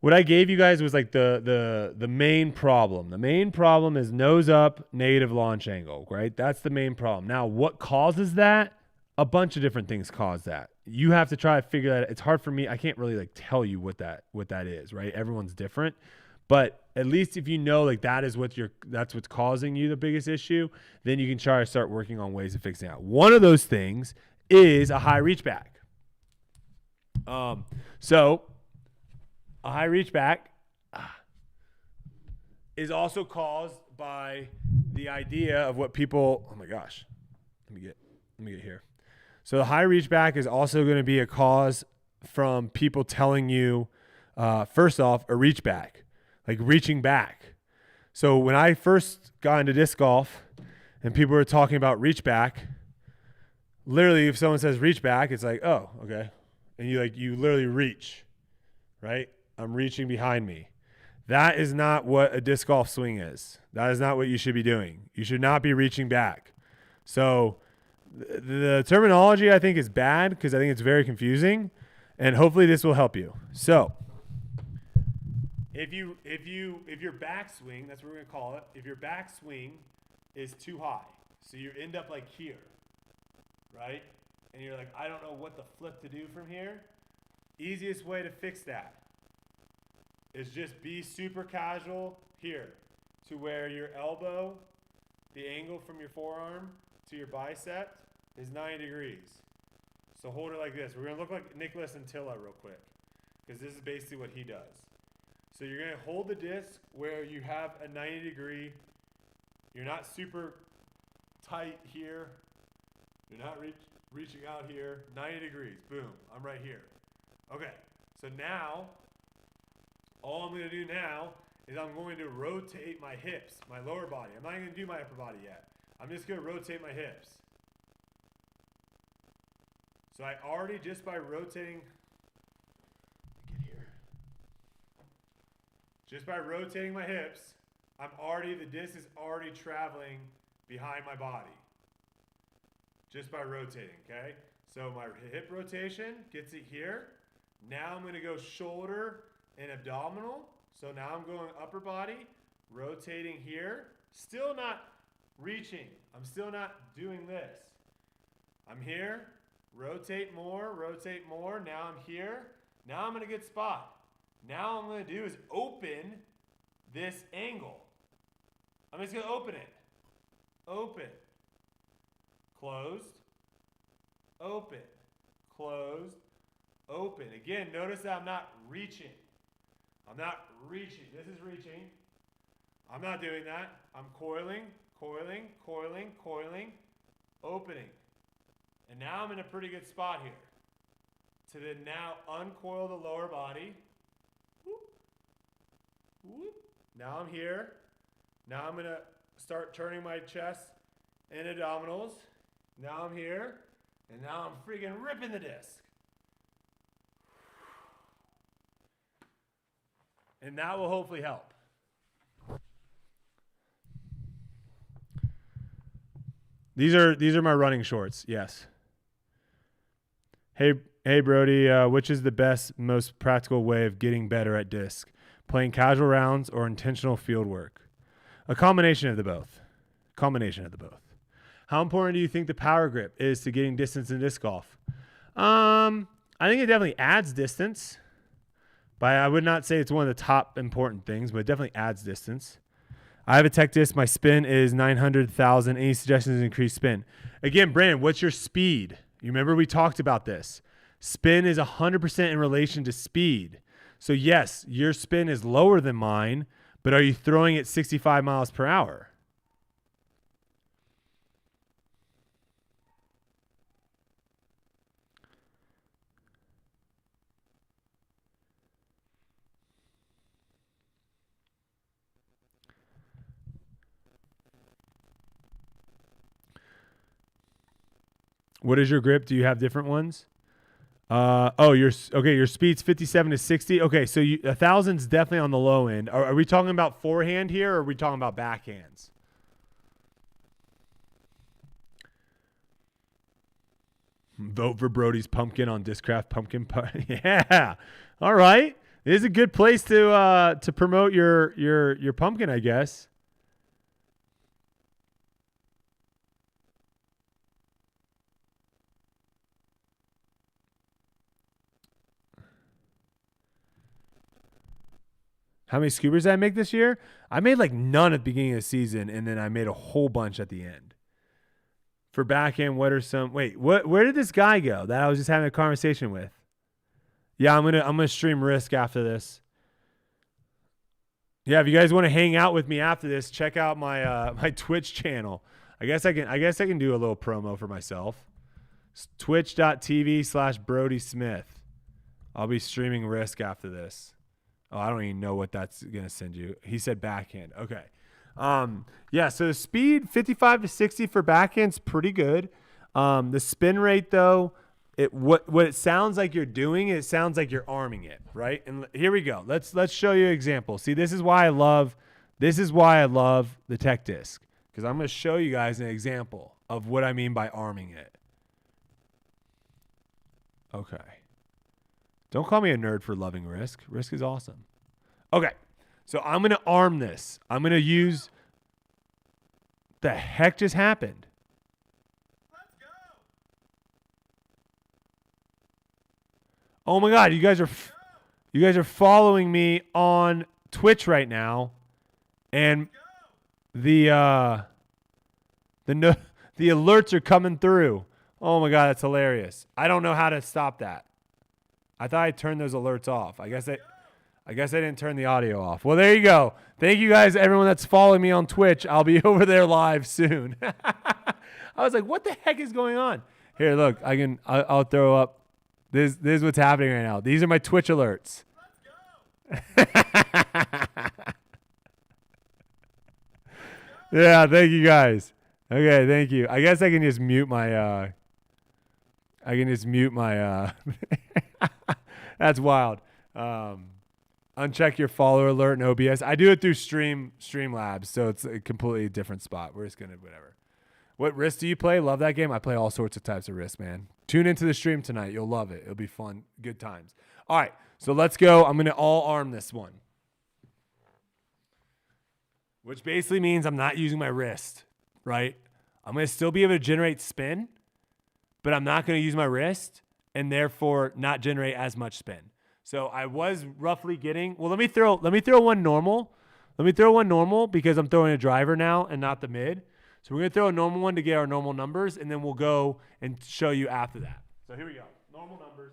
What I gave you guys was like the main problem. The main problem is nose up, negative launch angle, right? That's the main problem. Now, what causes that? A bunch of different things cause that. you have to try to figure that. It's hard for me. I can't really like tell you what that is, right? Everyone's different, but at least if you know like that's what's causing you the biggest issue, then you can try to start working on ways of fixing it. One of those things is a high reach back. So a high reach back is also caused by the idea of what people, oh my gosh, let me get here. So the high reach back is also going to be a cause from people telling you, first off, a reach back, like reaching back. So when I first got into disc golf and people were talking about reach back, literally if someone says reach back, it's like, oh, okay. And you literally reach, right? I'm reaching behind me. That is not what a disc golf swing is. That is not what you should be doing. You should not be reaching back. So the terminology I think is bad because I think it's very confusing, and hopefully this will help you. So if your backswing, that's what we're gonna call it. If your backswing is too high, so you end up like here, right? And you're like, I don't know what the flip to do from here. Easiest way to fix that is just be super casual here to where your elbow, the angle from your forearm to your bicep is 90 degrees. So hold it like this. We're going to look like Nicholas Antilla real quick because this is basically what he does. So you're going to hold the disc where you have a 90 degree. You're not super tight here. You're not reaching out here. 90 degrees. Boom. I'm right here. Okay. So now, all I'm going to do now is I'm going to rotate my hips, my lower body. I'm not going to do my upper body yet. I'm just going to rotate my hips. So I already, just by rotating, just by rotating my hips, the disc is already traveling behind my body. Just by rotating, okay? So my hip rotation gets it here. Now I'm going to go shoulder and abdominal. So now I'm going upper body, rotating here. Still not reaching. I'm still not doing this. I'm here. Rotate more. Now I'm here. Now I'm in a good spot. Now what I'm going to do is open this angle. I'm just going to open it. Open. Closed. Open. Closed. Open. Again, notice that I'm not reaching. I'm not reaching. This is reaching. I'm not doing that. I'm coiling, opening. And now I'm in a pretty good spot here. To then now uncoil the lower body. Whoop. Whoop. Now I'm here. Now I'm going to start turning my chest and abdominals. Now I'm here. And now I'm freaking ripping the disc. And that will hopefully help. These are my running shorts. Yes. Hey Brodie, which is the best, most practical way of getting better at disc? Playing casual rounds or intentional field work? A combination of the both. How important do you think the power grip is to getting distance in disc golf? I think it definitely adds distance. But I would not say it's one of the top important things, but it definitely adds distance. I have a tech disc. My spin is 900,000. Any suggestions to increase spin? Again, Brandon, what's your speed? You remember we talked about this. Spin is 100% in relation to speed. So yes, your spin is lower than mine, but are you throwing it 65 miles per hour? What is your grip? Do you have different ones? Your speed's 57 to 60. Okay, so 1,000's definitely on the low end. Are we talking about forehand here, or are we talking about backhands? Vote for Brodie's pumpkin on Discraft Pumpkin Party. Yeah. All right. This is a good place to promote your pumpkin, I guess. How many scoopers did I make this year? I made like none at the beginning of the season, and then I made a whole bunch at the end. For backhand, what are some? Wait, where did this guy go that I was just having a conversation with? Yeah, I'm gonna stream Risk after this. Yeah, if you guys want to hang out with me after this, check out my my Twitch channel. I guess I can do a little promo for myself. Twitch.tv/Brodie Smith. I'll be streaming Risk after this. Oh, I don't even know what that's gonna send you. He said backhand. Okay. Yeah, so the speed 55 to 60 for backhand's pretty good. The spin rate though, what it sounds like you're doing, it sounds like you're arming it, right? And here we go. Let's show you an example. See, this is why I love the tech disc, because I'm going to show you guys an example of what I mean by arming it. Okay. Don't call me a nerd for loving Risk. Risk is awesome. Okay. So I'm going to arm this. I'm going to use the heck just happened. Oh my God, you guys are following me on Twitch right now, and the alerts are coming through. Oh my God, that's hilarious. I don't know how to stop that. I thought I turned those alerts off. I guess I didn't turn the audio off. Well, there you go. Thank you guys, everyone that's following me on Twitch. I'll be over there live soon. I was like, what the heck is going on? Here, look, I'll throw up. This is what's happening right now. These are my Twitch alerts. Yeah, thank you guys. Okay, thank you. I guess I can just mute my that's wild. Uncheck your follower alert in OBS. I do it through Streamlabs, so it's a completely different spot. We're just gonna whatever. What Risk do you play? Love that game. I play all sorts of types of Risk, man. Tune into the stream tonight. You'll love it. It'll be fun. Good times. All right, so let's go. I'm going to all arm this one, which basically means I'm not using my wrist, right? I'm going to still be able to generate spin, but I'm not going to use my wrist and therefore not generate as much spin. So I was roughly getting, well, let me throw one normal. Let me throw one normal because I'm throwing a driver now and not the mid. So we're going to throw a normal one to get our normal numbers, and then we'll go and show you after that. So here we go. Normal numbers.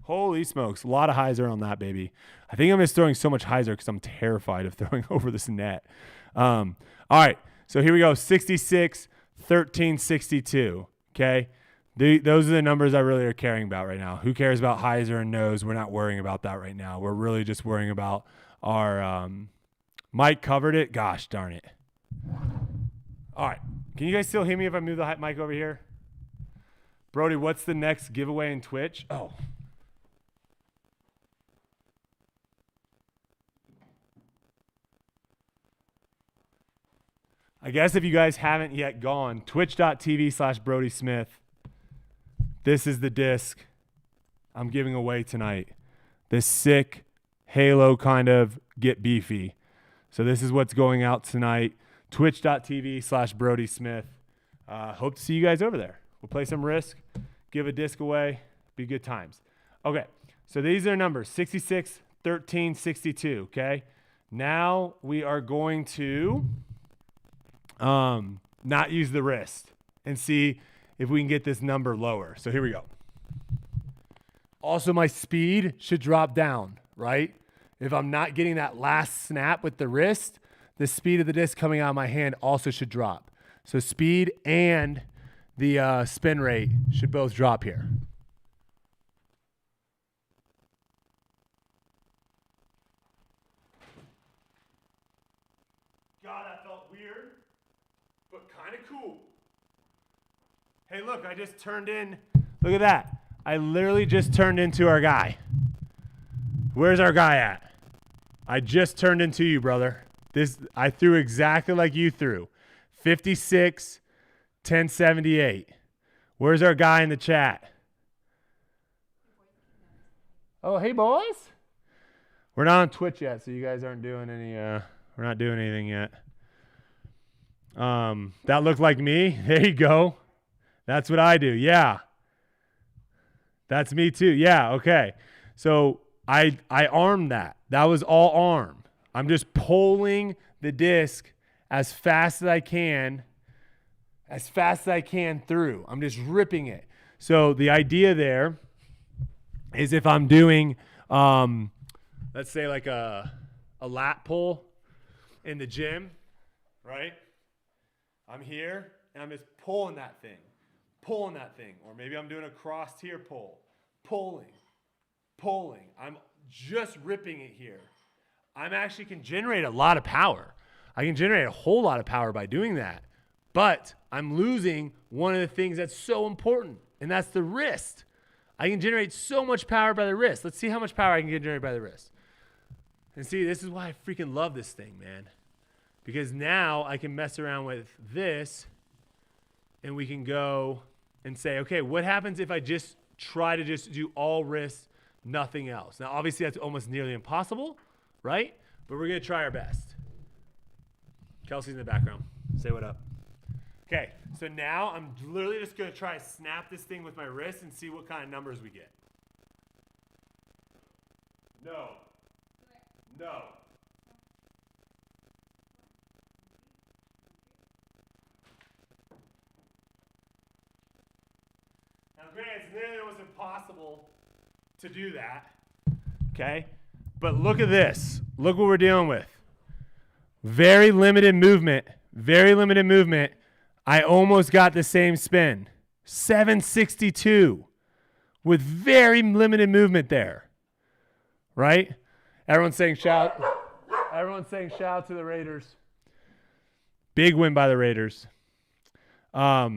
Holy smokes. A lot of hyzer on that, baby. I think I'm just throwing so much hyzer because I'm terrified of throwing over this net. All right. So here we go. 66, 13, 62. Okay. Those are the numbers I really are caring about right now. Who cares about hyzer and nose? We're not worrying about that right now. We're really just worrying about our Mike covered it. Gosh darn it. All right. Can you guys still hear me if I move the mic over here? Brodie, what's the next giveaway in Twitch? Oh. I guess if you guys haven't yet gone, twitch.tv/Brodie Smith. This is the disc I'm giving away tonight. This sick Halo kind of get beefy. So this is what's going out tonight. Twitch.tv/Brodie Smith. Hope to see you guys over there. We'll play some Risk, give a disc away, be good times. Okay, so these are numbers, 66, 13, 62, okay? Now we are going to not use the wrist and see if we can get this number lower. So here we go. Also, my speed should drop down, right? If I'm not getting that last snap with the wrist, the speed of the disc coming out of my hand also should drop. So speed and the spin rate should both drop here. God, that felt weird, but kind of cool. Hey, look, I just turned in. Look at that. I literally just turned into our guy. Where's our guy at? I just turned into you, brother. I threw exactly like you threw. 56, 1078. Where's our guy in the chat? Oh, hey, boys. We're not on Twitch yet, so you guys aren't doing any, we're not doing anything yet. That looked like me. There you go. That's what I do. Yeah. That's me too. Yeah. Okay. So I armed that. That was all arm. I'm just pulling the disc as fast as I can through. I'm just ripping it. So the idea there is if I'm doing, let's say like a lat pull in the gym, right? I'm here and I'm just pulling that thing. Or maybe I'm doing a cross tier pull, pulling. I'm just ripping it here. I'm actually can generate a lot of power. I can generate a whole lot of power by doing that. But I'm losing one of the things that's so important, and that's the wrist. I can generate so much power by the wrist. Let's see how much power I can generate by the wrist. And see, this is why I freaking love this thing, man. Because now I can mess around with this, and we can go and say, okay, what happens if I just try to just do all wrists, nothing else? Now, obviously, that's almost nearly impossible, right? But we're going to try our best. Kelsey's in the background. Say what up. Okay, so now I'm literally just going to try to snap this thing with my wrist and see what kind of numbers we get. No. Now, granted, it's nearly almost impossible to do that. Okay? But look at this. Look what we're dealing with. Very limited movement. I almost got the same spin. 762 with very limited movement there. Right? Everyone's saying shout out to the Raiders. Big win by the Raiders. So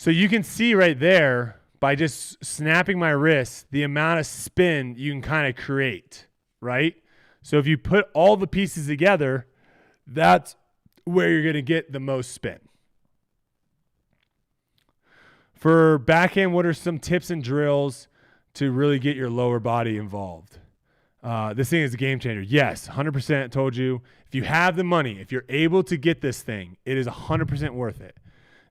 you can see right there by just snapping my wrist, the amount of spin you can kind of create, right? So if you put all the pieces together, that's where you're going to get the most spin. For backhand, what are some tips and drills to really get your lower body involved? This thing is a game changer. Yes, 100% told you. If you have the money, if you're able to get this thing, it is 100% worth it.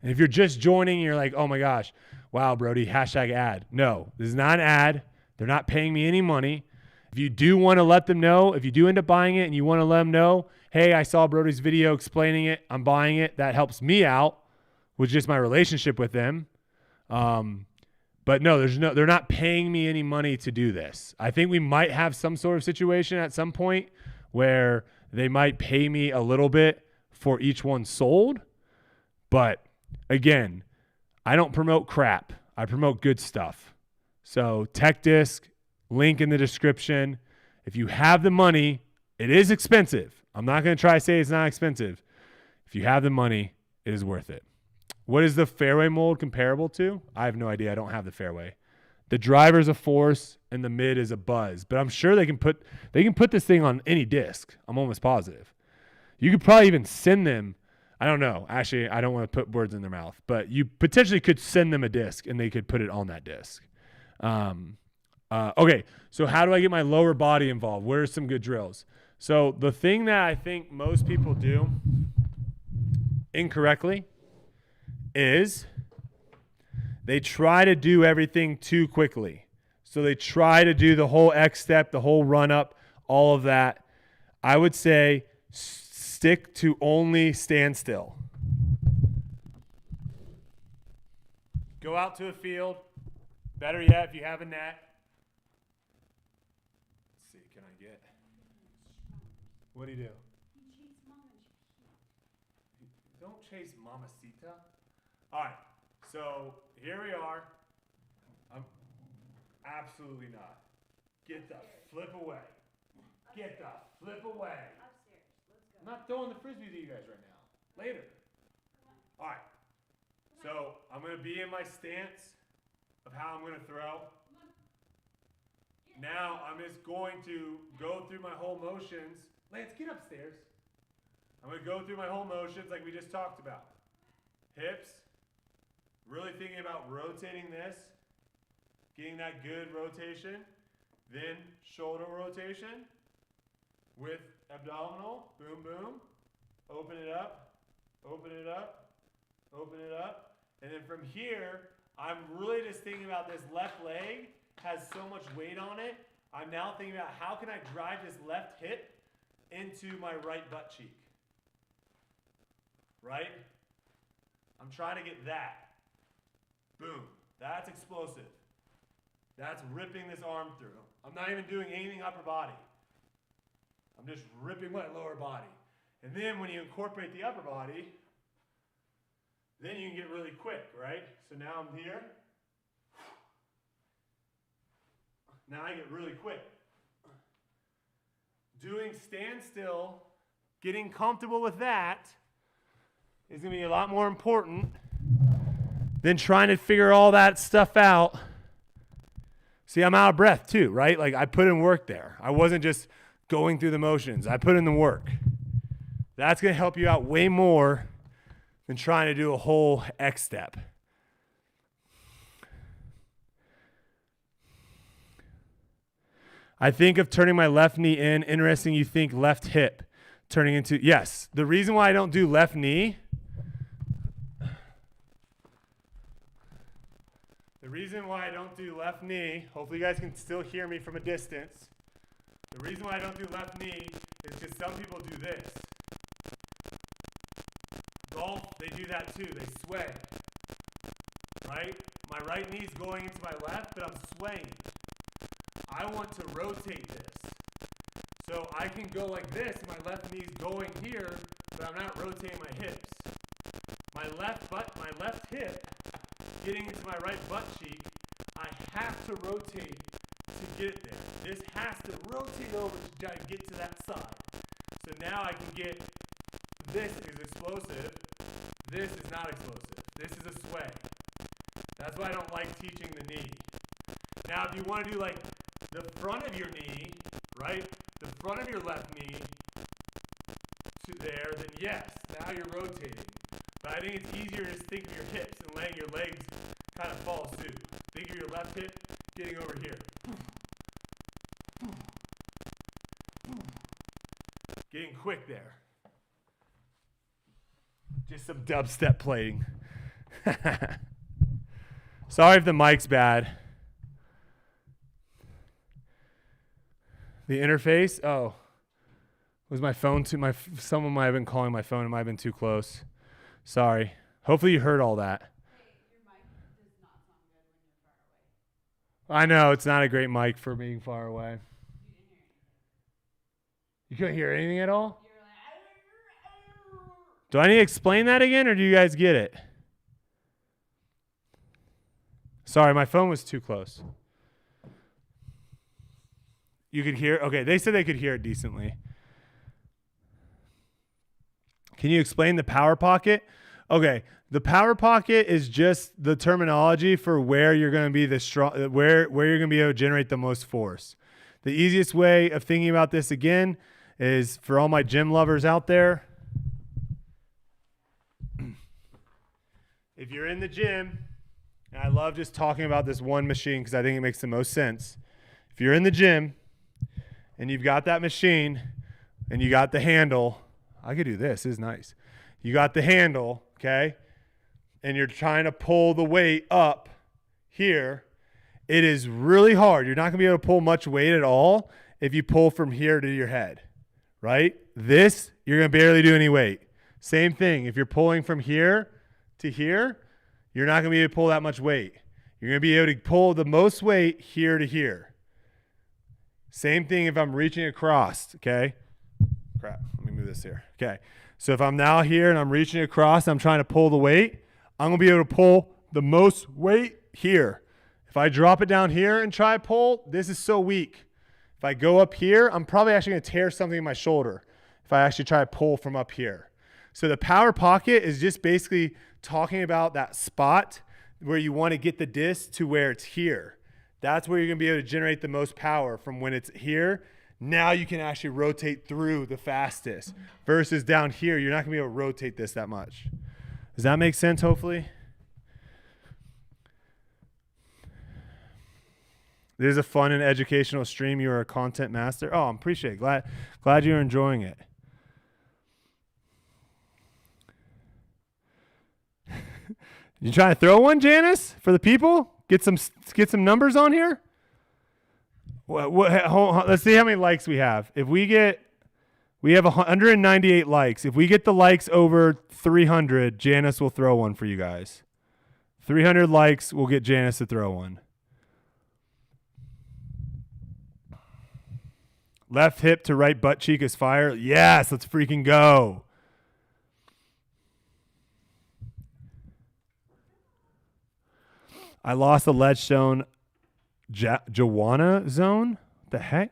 And if you're just joining and you're like, oh my gosh, wow, Brodie, #ad. No, this is not an ad. They're not paying me any money. If you do want to let them know, if you do end up buying it and you want to let them know, hey, I saw Brodie's video explaining it, I'm buying it. That helps me out with just my relationship with them. But no, they're not paying me any money to do this. I think we might have some sort of situation at some point where they might pay me a little bit for each one sold. But again, I don't promote crap. I promote good stuff. So Tech Disc, link in the description. If you have the money, it is expensive. I'm not going to try to say it's not expensive. If you have the money, it is worth it. What is the fairway mold comparable to? I have no idea. I don't have the fairway. The driver's a force and the mid is a buzz. But I'm sure they can put this thing on any disc. I'm almost positive. You could probably even send them. I don't know. Actually, I don't want to put words in their mouth. But you potentially could send them a disc and they could put it on that disc. Okay, so how do I get my lower body involved? What are some good drills? So the thing that I think most people do incorrectly is they try to do everything too quickly. So they try to do the whole X step, the whole run up, all of that. I would say stick to only standstill. Go out to a field. Better yet, if you have a net. Let's see, can I get? What do you do? Don't chase Mamacita. All right, so here we are. I'm absolutely not. Get the flip away. Get the flip away. Upstairs. Let's go. I'm not throwing the frisbee to you guys right now. Later. All right. So I'm going to be in my stance of how I'm going to throw. Now I'm just going to go through my whole motions. Lance, get upstairs. I'm going to go through my whole motions like we just talked about. Hips. Really thinking about rotating this. Getting that good rotation. Then shoulder rotation with abdominal. Boom, boom. open it up, open it up, open it up. And then from here, I'm really just thinking about this left leg has so much weight on it. I'm now thinking about how can I drive this left hip into my right butt cheek, right? I'm trying to get that. Boom. That's explosive. That's ripping this arm through. I'm not even doing anything upper body. I'm just ripping my lower body. And then when you incorporate the upper body, then you can get really quick, right? So now I'm here. Now I get really quick. Doing standstill, getting comfortable with that is going to be a lot more important than trying to figure all that stuff out. See, I'm out of breath too, right? Like I put in work there. I wasn't just going through the motions. I put in the work. That's going to help you out way more than trying to do a whole X step. I think of turning my left knee in. Interesting, you think left hip turning into, yes. The reason why I don't do left knee, hopefully you guys can still hear me from a distance. The reason why I don't do left knee is because some people do this. Golf, they do that too. They sway, right? My right knee's going into my left, but I'm swaying. I want to rotate this. So I can go like this, my left knee's going here, but I'm not rotating my hips. My left hip getting into my right butt cheek, I have to rotate to get there. This has to rotate over to get to that side. So now I can get, this is explosive, this is not explosive. This is a sway. That's why I don't like teaching the knee. Now if you want to do like the front of your knee, right? The front of your left knee to there, then yes, now you're rotating. But I think it's easier to just think of your hips and letting your legs kind of fall suit. Think of your left hip getting over here. Getting quick there. Just some dubstep playing. Sorry if the mic's bad. The interface? Oh. Was my phone too, someone might have been calling my phone. It might have been too close. Sorry. Hopefully you heard all that. Hey, your mic does not sound good when you're far away. I know, it's not a great mic for being far away. You didn't hear anything. You couldn't hear anything at all? You were like, Do I need to explain that again, or do you guys get it? Sorry, my phone was too close. You could hear? Okay, they said they could hear it decently. Can you explain the power pocket? Okay, the power pocket is just the terminology for where you're going to be the strong, where you're going to be able to generate the most force. The easiest way of thinking about this again is for all my gym lovers out there. If you're in the gym, and I love just talking about this one machine because I think it makes the most sense. If you're in the gym and you've got that machine and you got the handle, I could do this. This is nice. You got the handle, okay? And you're trying to pull the weight up here. It is really hard. You're not going to be able to pull much weight at all if you pull from here to your head, right? This, you're going to barely do any weight. Same thing. If you're pulling from here to here, you're not going to be able to pull that much weight. You're going to be able to pull the most weight here to here. Same thing if I'm reaching across, okay? Crap, let me move this here. Okay, so if I'm now here and I'm reaching across, I'm trying to pull the weight, I'm going to be able to pull the most weight here. If I drop it down here and try to pull, this is so weak. If I go up here, I'm probably actually going to tear something in my shoulder if I actually try to pull from up here. So the power pocket is just basically talking about that spot where you want to get the disc to where it's here. That's where you're going to be able to generate the most power from when it's here. Now you can actually rotate through the fastest versus down here. You're not going to be able to rotate this that much. Does that make sense, hopefully? This is a fun and educational stream. You are a content master. Oh, I appreciate it. Glad you're enjoying it. You trying to throw one, Janice, for the people? Get some numbers on here. Let's see how many likes we have. We have 198 likes. If we get the likes over 300, Janice will throw one for you guys. 300 likes, we'll get Janice to throw one. Left hip to right butt cheek is fire. Yes, let's freaking go. I lost the Ledgestone Joanna zone. The heck?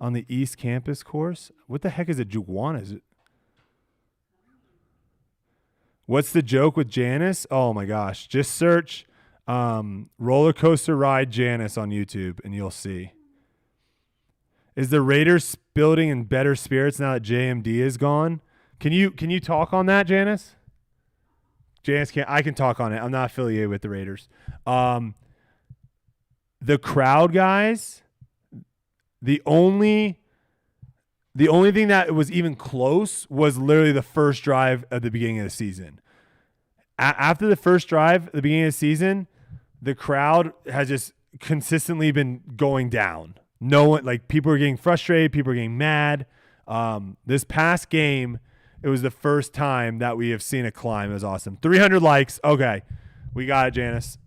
On the East Campus course? What the heck is a Joanna? Is it? What's the joke with Janice? Oh my gosh. Just search roller coaster ride Janice on YouTube and you'll see. Is the Raiders building in better spirits now that JMD is gone? Can you talk on that, Janice? Janice I can talk on it. I'm not affiliated with the Raiders. The crowd guys, the only thing that was even close was literally the first drive at the beginning of the season. After the first drive at the beginning of the season, the crowd has just consistently been going down. No one, like, people are getting frustrated. People are getting mad. This past game, it was the first time that we have seen a climb. It was awesome. 300 likes. Okay. We got it, Janice.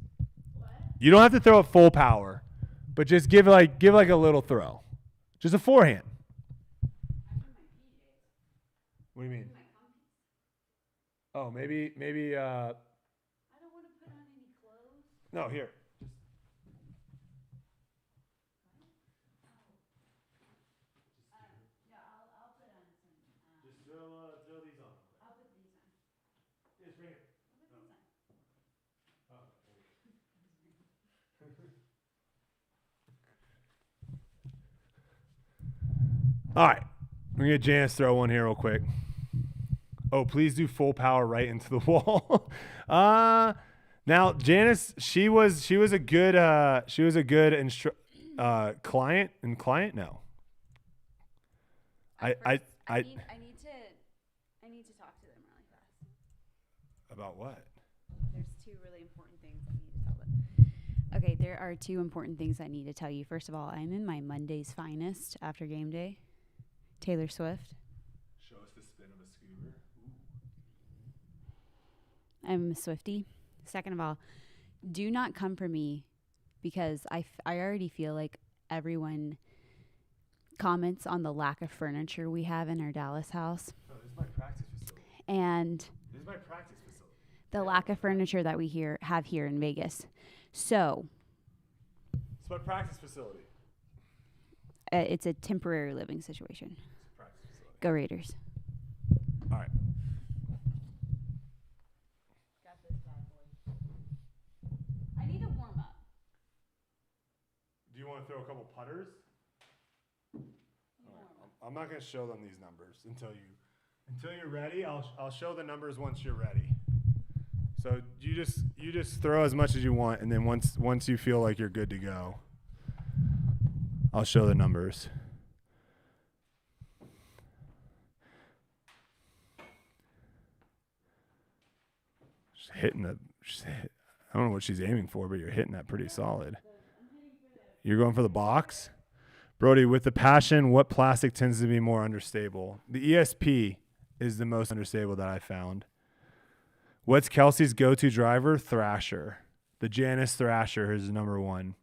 What? You don't have to throw it full power, but just give like a little throw. Just a forehand. What do you mean? Oh, maybe I don't want to put on any clothes. no, here. Yeah, I'll put on some. Just throw these on. I'll put these on. Just bring it. I'll put these on. All right. We're going to get Janice throw one here real quick. Oh, please do full power right into the wall. Now Janice, she was a good client now. I need to talk to them really fast. About what? There's two really important things I need to tell them. Okay, there are two important things I need to tell you. First of all, I'm in my Monday's finest after game day. Taylor Swift. Show us the spin of a scuba. I'm a Swiftie. Second of all, do not come for me because I already feel like everyone comments on the lack of furniture we have in our Dallas house. Oh, this is my practice facility. And This is my practice facility. the lack of furniture that we have here in Vegas. So It's my practice facility. it's a temporary living situation. Practice facility. Go Raiders. All right. Got this bad boy. I need to warm up. Do you want to throw a couple putters? I'm not going to show them these numbers until you're ready. I'll show the numbers once you're ready. So you just throw as much as you want, and then once you feel like you're good to go, I'll show the numbers. I don't know what she's aiming for, but you're hitting that pretty solid. You're going for the box? Brodie, with the passion, what plastic tends to be more understable? The ESP is the most understable that I found. What's Kelsey's go-to driver? Thrasher. The Janice Thrasher is number one.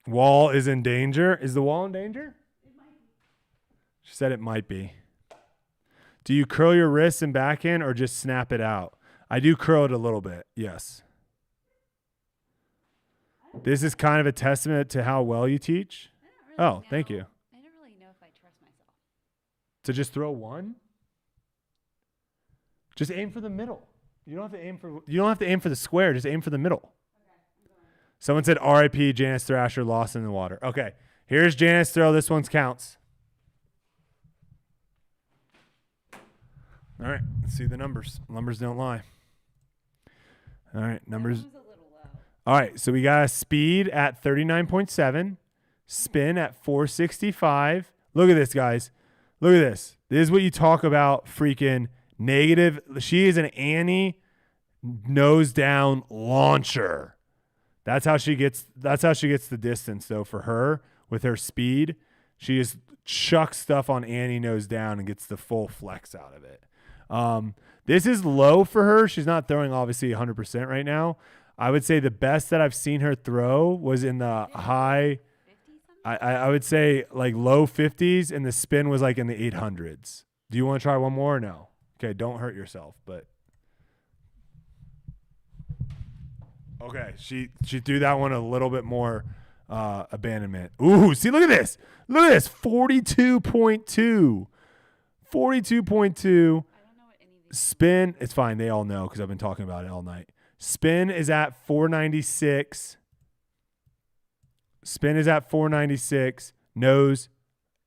Wall is in danger. Is the wall in danger? It might be. She said it might be. Do you curl your wrists and back in or just snap it out? I do curl it a little bit, yes. This is kind of a testament to how well you teach. Thank you. I don't really know if I trust myself. To just throw one? Just aim for the middle. You don't have to aim for the square, just aim for the middle. Okay, I'm going. Someone said RIP Janice Thrasher lost in the water. Okay. Here's Janice throw. This one's counts. All right. Let's see the numbers. Numbers don't lie. All right. Numbers. That one was a little low. All right. So we got a speed at 39.7, spin at 465. Look at this, guys. Look at this. This is what you talk about freaking Negative. She is an Annie nose down launcher. That's how she gets the distance though for her with her speed. She just chucks stuff on Annie nose down and gets the full flex out of it. This is low for her. She's not throwing obviously 100% right now. I would say the best that I've seen her throw was in the high, I would say like low 50s, and the spin was like in the 800s. Do you want to try one more or no? Okay, don't hurt yourself, but. Okay, she threw that one a little bit more abandonment. Ooh, see, look at this. Look at this, 42.2. 42.2. Spin, it's fine. They all know because I've been talking about it all night. Spin is at 496. Spin is at 496. Nose,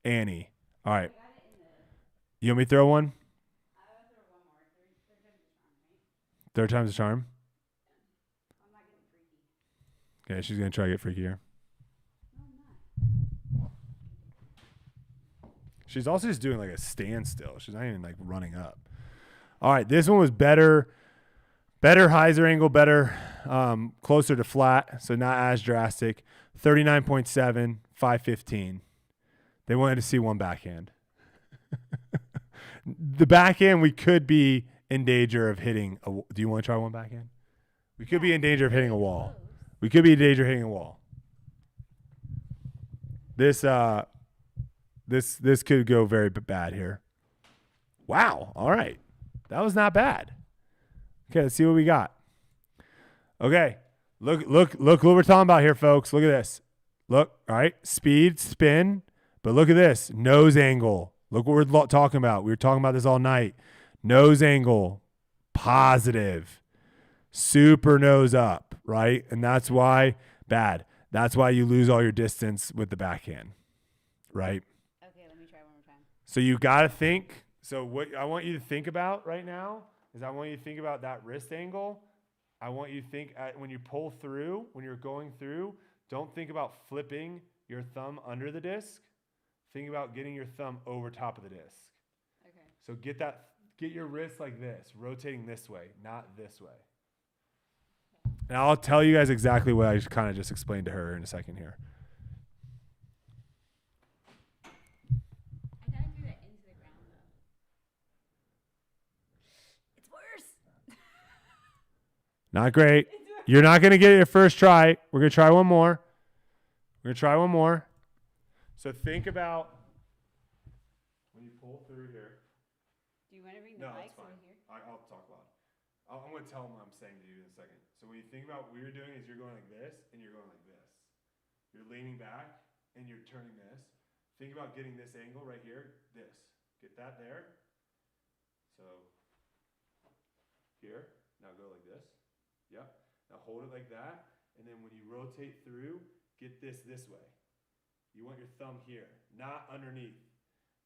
Annie. All right. You want me to throw one? Third time's a charm. Okay, she's going to try to get freakier. She's also just doing like a standstill. She's not even like running up. All right, this one was better hyzer angle, better, closer to flat, so not as drastic. 39.7, 515. They wanted to see one backhand. The backhand, we could be in danger of hitting. Do you want to try one backhand? We could be in danger of hitting a wall. We could be in danger of hitting a wall. This could go very bad here. Wow. All right. That was not bad. Okay, let's see what we got. Okay. Look what we're talking about here, folks. Look at this. Look, all right. Speed, spin, but look at this. Nose angle. Look what we're talking about. We were talking about this all night. Nose angle, positive. Super nose up, right? And that's why bad. That's why you lose all your distance with the backhand, right? Okay, let me try one more time. So you got to think. So what I want you to think about right now is I want you to think about that wrist angle. I want you to think when you pull through, when you're going through, don't think about flipping your thumb under the disc. Think about getting your thumb over top of the disc. Okay. So get your wrist like this, rotating this way, not this way. And I'll tell you guys exactly what I kind of just explained to her in a second here. I kind of threw that into the ground, though. It's worse. Not great. You're not going to get it your first try. We're going to try one more. So think about when you pull through here. Do you want to bring the mics over here? I'll talk loud. I'm going to tell them what I'm saying to you in a second. So when you think about what you're doing is you're going like this and you're going like this. You're leaning back and you're turning this. Think about getting this angle right here. This. Get that there. So here. Now go like this. Yep. Now hold it like that. And then when you rotate through, get this way. You want your thumb here, not underneath.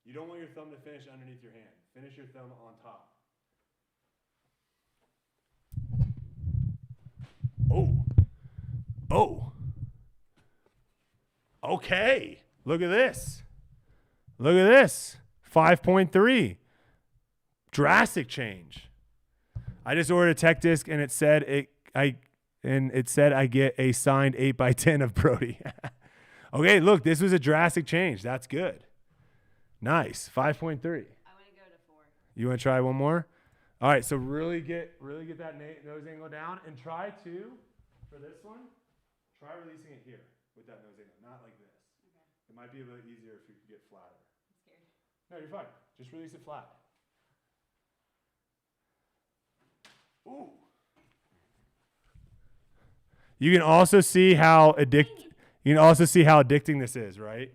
You don't want your thumb to finish underneath your hand. Finish your thumb on top. Oh. Okay. Look at this. 5.3. Drastic change. I just ordered a tech disc and it said I get a signed 8x10 of Brodie. Okay, look, this was a drastic change. That's good. Nice. 5.3. I want to go to 4. You want to try one more? All right, so really get that nose angle down and try to, for this one, try releasing it here with that nose angle, not like this. Okay. It might be a little easier if you could get flatter. I'm scared. No, you're fine. Just release it flat. Ooh. You can also see how addicting this is, right?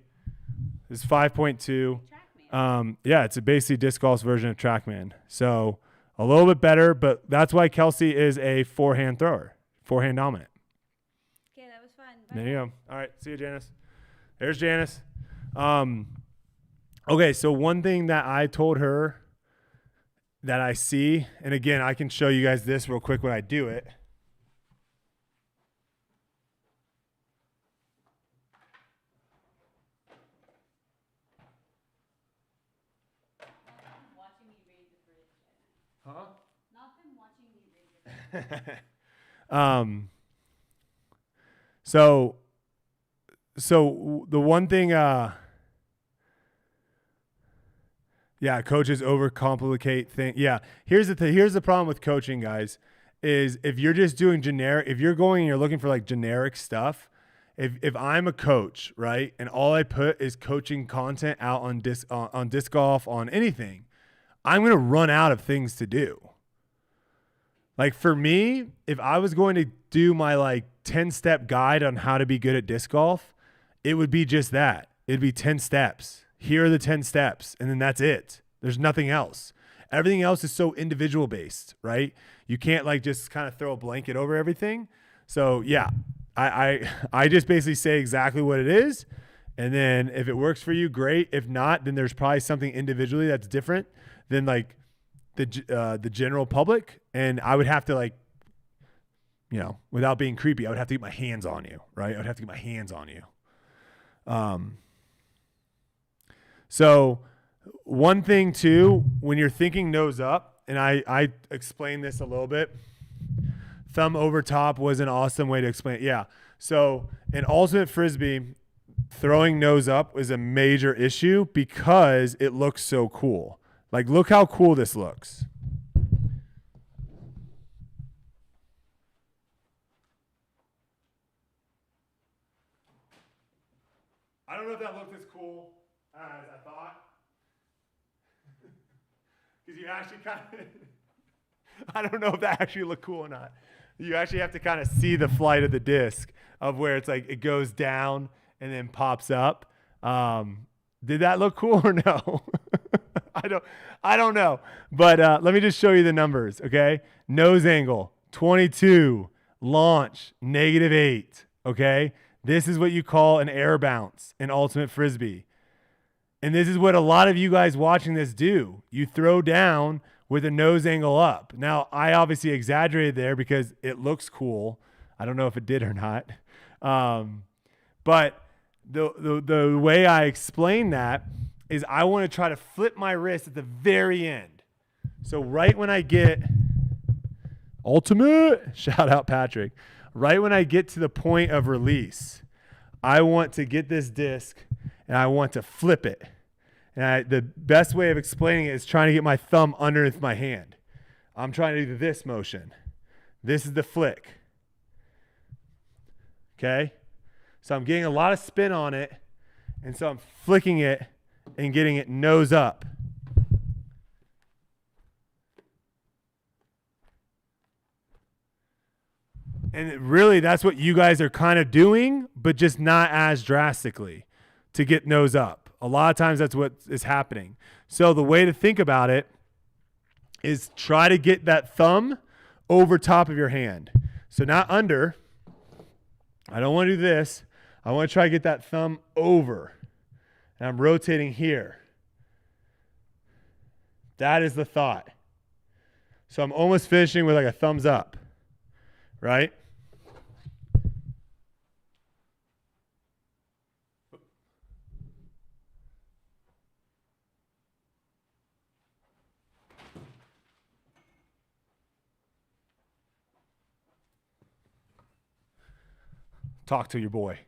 This is 5.2. Yeah, it's a basically disc golf's version of TrackMan. So a little bit better, but that's why Kelsey is a forehand thrower, forehand dominant. Okay, that was fun. Bye. There you go. All right, see you, Janice. There's Janice. Okay, so one thing that I told her that I see, and again, I can show you guys this real quick when I do it. Huh? Not them watching me. So the one thing, coaches overcomplicate things. Yeah, here's the problem with coaching, guys, is if you're just doing generic, if you're going and you're looking for like generic stuff, if I'm a coach, right, and all I put is coaching content out on disc golf, on anything, I'm gonna run out of things to do. Like for me, if I was going to do my like 10-step guide on how to be good at disc golf, it would be just that. It'd be 10 steps. Here are the 10 steps, and then that's it. There's nothing else. Everything else is so individual based, right? You can't like just kind of throw a blanket over everything. So yeah, I just basically say exactly what it is. And then if it works for you, great. If not, then there's probably something individually that's different than like the general public. And I would have to like, you know, without being creepy, I would have to get my hands on you, right? I would have to get my hands on you. So one thing too, when you're thinking nose up, and I explained this a little bit, thumb over top was an awesome way to explain it. Yeah. So in ultimate Frisbee, throwing nose up is a major issue because it looks so cool. Like, look how cool this looks. I don't know if that looked as cool as I thought. Because you actually kind of, I don't know if that actually looked cool or not. You actually have to kind of see the flight of the disc of where it's like it goes down and then pops up. Did that look cool or no? I don't know. But let me just show you the numbers, okay? Nose angle, 22. Launch, -8, okay? This is what you call an air bounce in ultimate Frisbee. And this is what a lot of you guys watching this do. You throw down with a nose angle up. Now, I obviously exaggerated there because it looks cool. I don't know if it did or not. But the way I explain that is I want to try to flip my wrist at the very end. So right when I get ultimate, shout out Patrick, right when I get to the point of release, I want to get this disc and I want to flip it. And the best way of explaining it is trying to get my thumb underneath my hand. I'm trying to do this motion. This is the flick. Okay? So I'm getting a lot of spin on it, and so I'm flicking it and getting it nose up. And really, that's what you guys are kind of doing, but just not as drastically to get nose up. A lot of times that's what is happening. So the way to think about it is try to get that thumb over top of your hand. So not under. I don't want to do this. I want to try to get that thumb over. And I'm rotating here. That is the thought. So I'm almost finishing with like a thumbs up, right? Talk to your boy.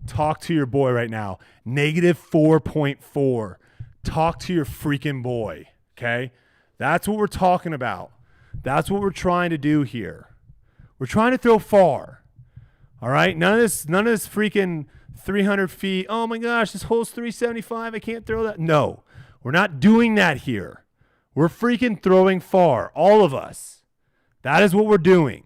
Talk to your boy right now. -4.4. Talk to your freaking boy, okay? That's what we're talking about. That's what we're trying to do here. We're trying to throw far, all right? None of this freaking 300 feet. Oh, my gosh, this hole's 375. I can't throw that. No, we're not doing that here. We're freaking throwing far, all of us. That is what we're doing.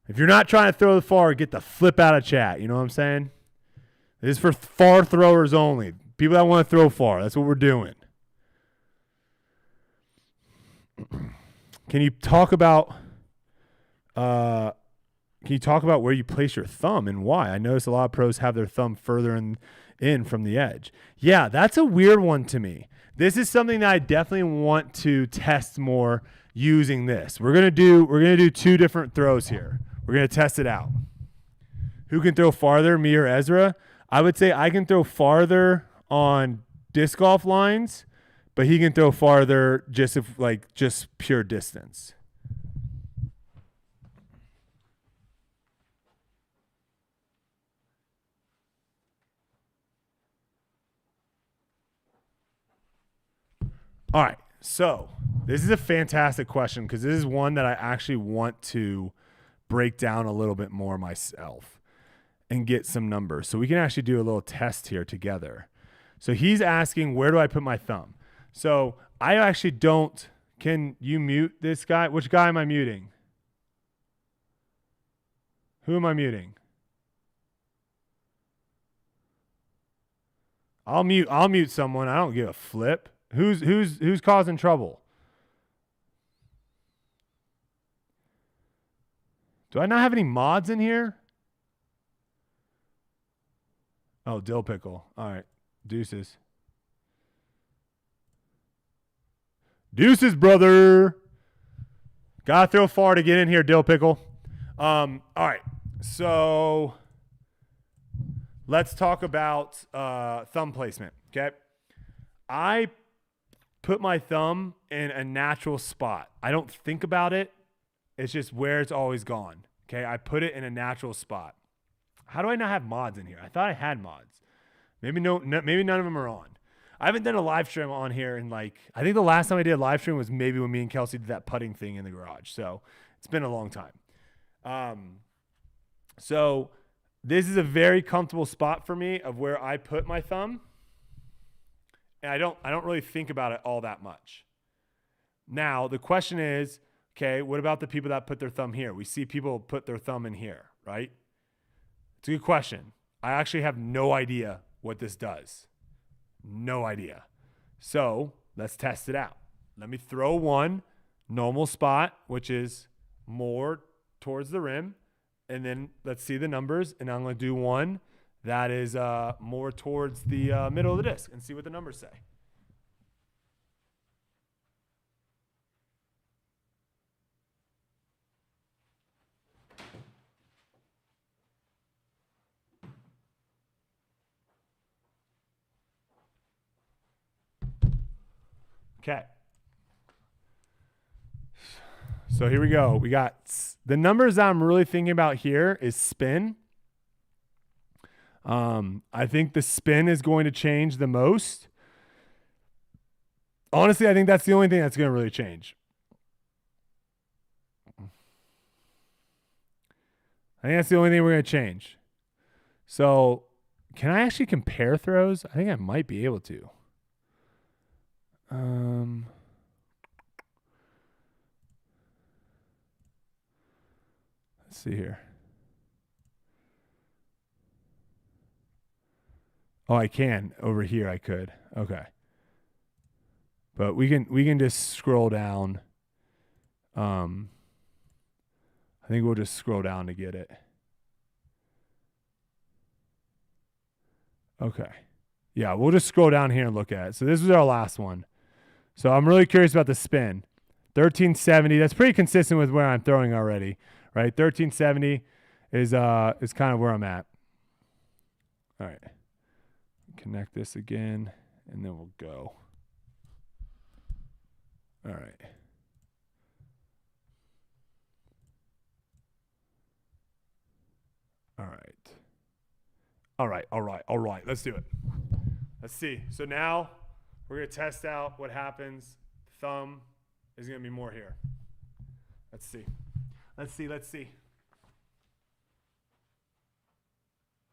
If you're not trying to throw the far, get the flip out of chat. You know what I'm saying? This is for far throwers only. People that want to throw far. That's what we're doing. Can you talk about where you place your thumb and why? I notice a lot of pros have their thumb further in from the edge. Yeah, that's a weird one to me. This is something that I definitely want to test more using this. We're gonna do two different throws here. We're going to test it out. Who can throw farther, me or Ezra? I would say I can throw farther on disc golf lines, but he can throw farther just pure distance. All right, so this is a fantastic question because this is one that I actually want to break down a little bit more myself and get some numbers. So we can actually do a little test here together. So he's asking, where do I put my thumb? So I actually don't. Can you mute this guy? Which guy am I muting? Who am I muting? I'll mute someone. I don't give a flip. Who's causing trouble? Do I not have any mods in here? Oh, dill pickle. All right. Deuces. Deuces, brother. Gotta throw far to get in here, dill pickle. All right. So let's talk about thumb placement. Okay. I put my thumb in a natural spot. I don't think about it. It's just where it's always gone. Okay. I put it in a natural spot. How do I not have mods in here? I thought I had mods. Maybe maybe none of them are on. I haven't done a live stream on here in I think the last time I did a live stream was maybe when me and Kelsey did that putting thing in the garage. So it's been a long time. So this is a very comfortable spot for me of where I put my thumb. And I don't really think about it all that much. Now, the question is, okay, what about the people that put their thumb here? We see people put their thumb in here, right? It's a good question. I actually have no idea what this does. No idea. So let's test it out. Let me throw one normal spot, which is more towards the rim. And then let's see the numbers. And I'm going to do one that is more towards the middle of the disc and see what the numbers say. Okay. So here we go. We got the numbers that I'm really thinking about here is spin. I think the spin is going to change the most. Honestly, I think that's the only thing that's going to really change. I think that's the only thing we're going to change. So can I actually compare throws? I think I might be able to. Let's see here. Oh, I can. Over here I could. Okay. But we can just scroll down. I think we'll just scroll down to get it. Okay. Yeah, we'll just scroll down here and look at it. So this was our last one. So I'm really curious about the spin. 1370, that's pretty consistent with where I'm throwing already, right? 1370 is kind of where I'm at. All right. Connect this again, and then we'll go. All right. All right. All right. Let's do it. Let's see. So now we're going to test out what happens. Thumb is going to be more here. Let's see.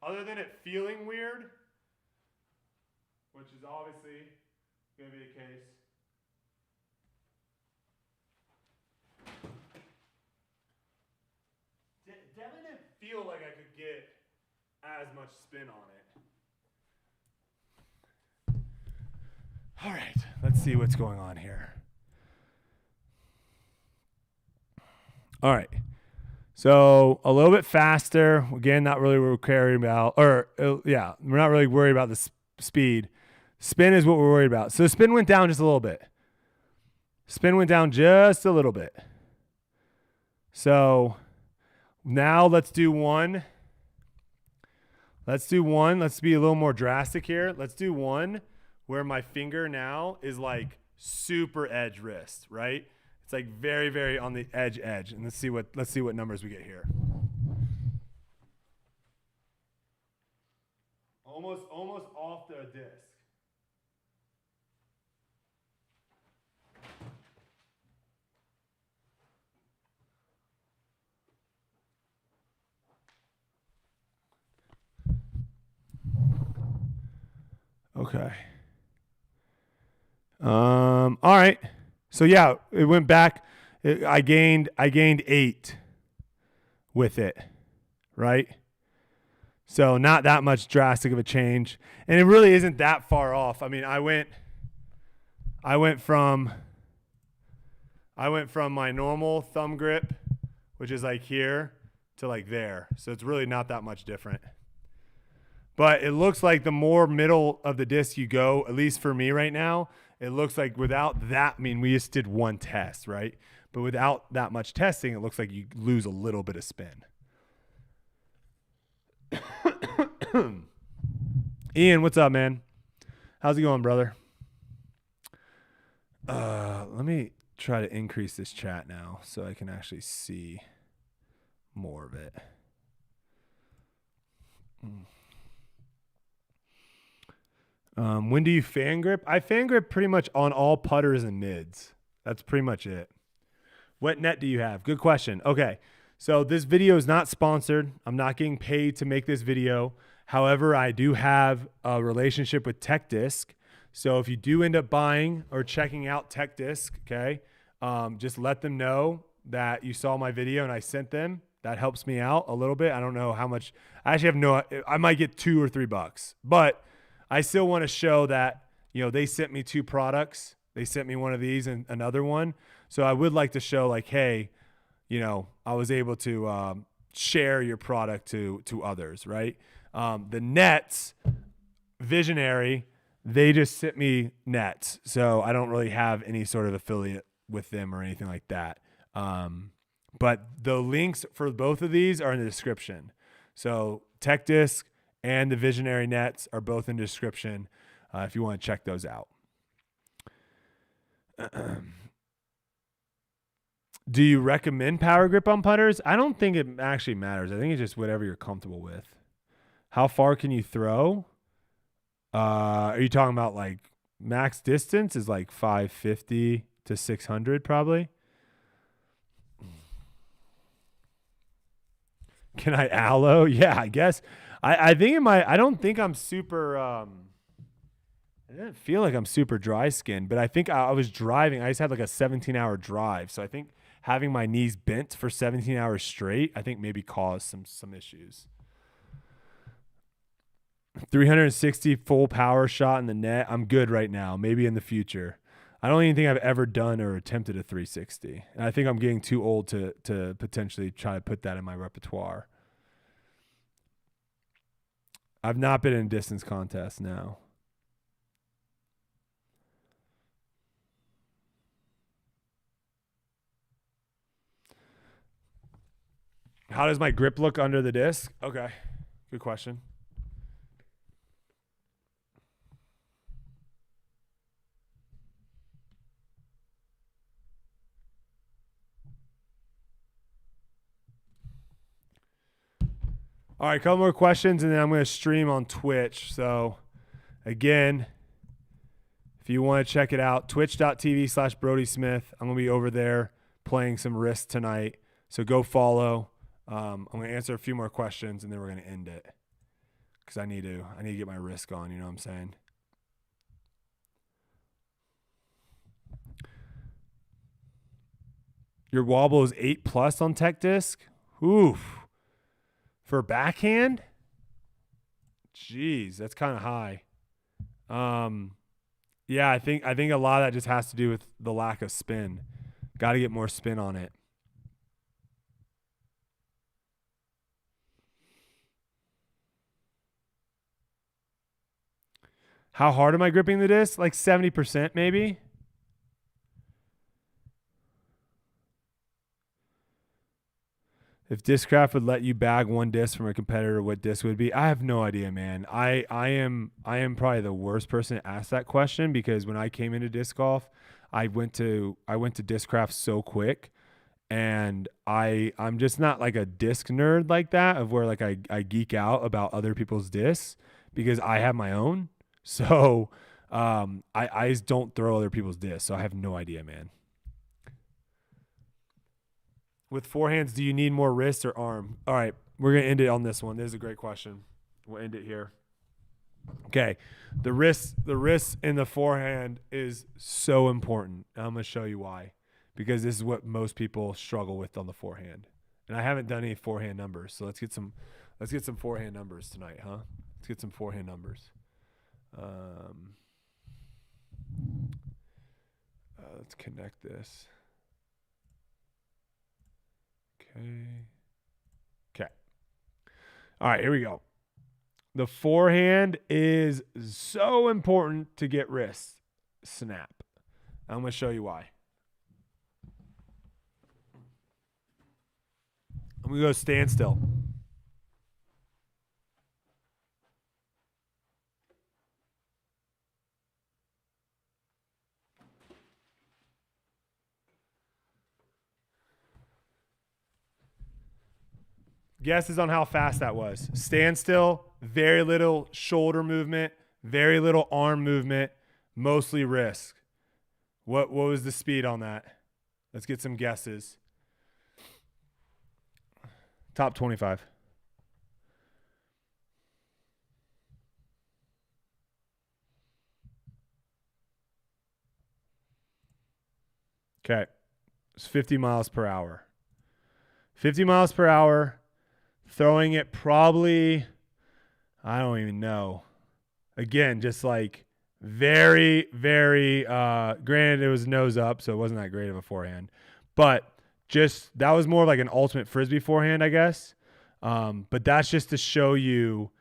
Other than it feeling weird, which is obviously going to be the case. Definitely didn't feel like I could get as much spin on it. All right, let's see what's going on here. All right, so a little bit faster. Again, not really what we're worried about. We're not really worried about the speed. Spin is what we're worried about. So the spin went down just a little bit. So now let's do one. Let's be a little more drastic here. Let's do one where my finger now is like super edge wrist, right? It's like very, very on the edge. And let's see what numbers we get here. Almost off the disc. Okay. All right. So yeah, it went back. I gained 8 with it, right? So not that much drastic of a change, and it really isn't that far off. I mean, I went from my normal thumb grip, which is like here, to like there. So it's really not that much different. But it looks like the more middle of the disc you go, at least for me right now, it looks like without that, I mean, we just did one test, right? But without that much testing, it looks like you lose a little bit of spin. Ian, what's up, man? How's it going, brother? Let me try to increase this chat now so I can actually see more of it. When do you fan grip? I fan grip pretty much on all putters and mids. That's pretty much it. What net do you have? Good question. Okay. So this video is not sponsored. I'm not getting paid to make this video. However, I do have a relationship with Tech Disc. So if you do end up buying or checking out Tech Disc, okay, just let them know that you saw my video and I sent them. That helps me out a little bit. I don't know how much. I actually have I might get $2 or $3, but I still want to show that, you know, they sent me 2 products. They sent me one of these and another one. So I would like to show like, hey, you know, I was able to share your product to others, right? The nets, Visionary, they just sent me nets. So I don't really have any sort of affiliate with them or anything like that. But the links for both of these are in the description. So Tech Disc and the Visionary nets are both in the description if you want to check those out. Do you recommend power grip on putters? I don't think it actually matters. I think it's just whatever you're comfortable with. How far can you throw? Are you talking about like max distance is like 550 to 600 probably? Can I aloe? Yeah, I guess. I think it might. I don't think I'm super. I didn't feel like I'm super dry skinned, but I think I was driving. I just had like a 17-hour drive, so I think having my knees bent for 17 hours straight, I think maybe caused some issues. 360 full power shot in the net. I'm good right now. Maybe in the future. I don't even think I've ever done or attempted a 360. And I think I'm getting too old to potentially try to put that in my repertoire. I've not been in a distance contest now. How does my grip look under the disc? Okay, good question. All right, a couple more questions, and then I'm going to stream on Twitch. So, again, if you want to check it out, twitch.tv/Brodie Smith. I'm going to be over there playing some Risk tonight. So go follow. I'm going to answer a few more questions, and then we're going to end it because I need to get my Risk on. You know what I'm saying? Your wobble is 8+ on Tech Disc. Oof. For backhand? Jeez, that's kind of high. Yeah, I think a lot of that just has to do with the lack of spin. Got to get more spin on it. How hard am I gripping the disc? Like 70% maybe. If Discraft would let you bag one disc from a competitor, what disc would it be? I have no idea, man. I am probably the worst person to ask that question, because when I came into disc golf, I went to Discraft so quick, and I'm just not like a disc nerd like that, of where like I geek out about other people's discs because I have my own. So I just don't throw other people's discs. So I have no idea, man. With forehands, do you need more wrist or arm? All right, we're going to end it on this one. This is a great question. We'll end it here. Okay, the wrist in the forehand is so important. And I'm going to show you why, because this is what most people struggle with on the forehand. And I haven't done any forehand numbers, so let's get some forehand numbers tonight, huh? Let's get some forehand numbers. Let's connect this. Okay. All right, here we go. The forehand is so important to get wrist snap. I'm going to show you why. I'm going to go standstill. Guesses on how fast that was. Standstill, very little shoulder movement, very little arm movement, mostly wrist. What was the speed on that? Let's get some guesses. Top 25. Okay. It's 50 miles per hour. 50 miles per hour. Throwing it probably, I don't even know. Again, just like very, very, granted it was nose up, so it wasn't that great of a forehand. But just, that was more like an ultimate Frisbee forehand, I guess. But that's just to show you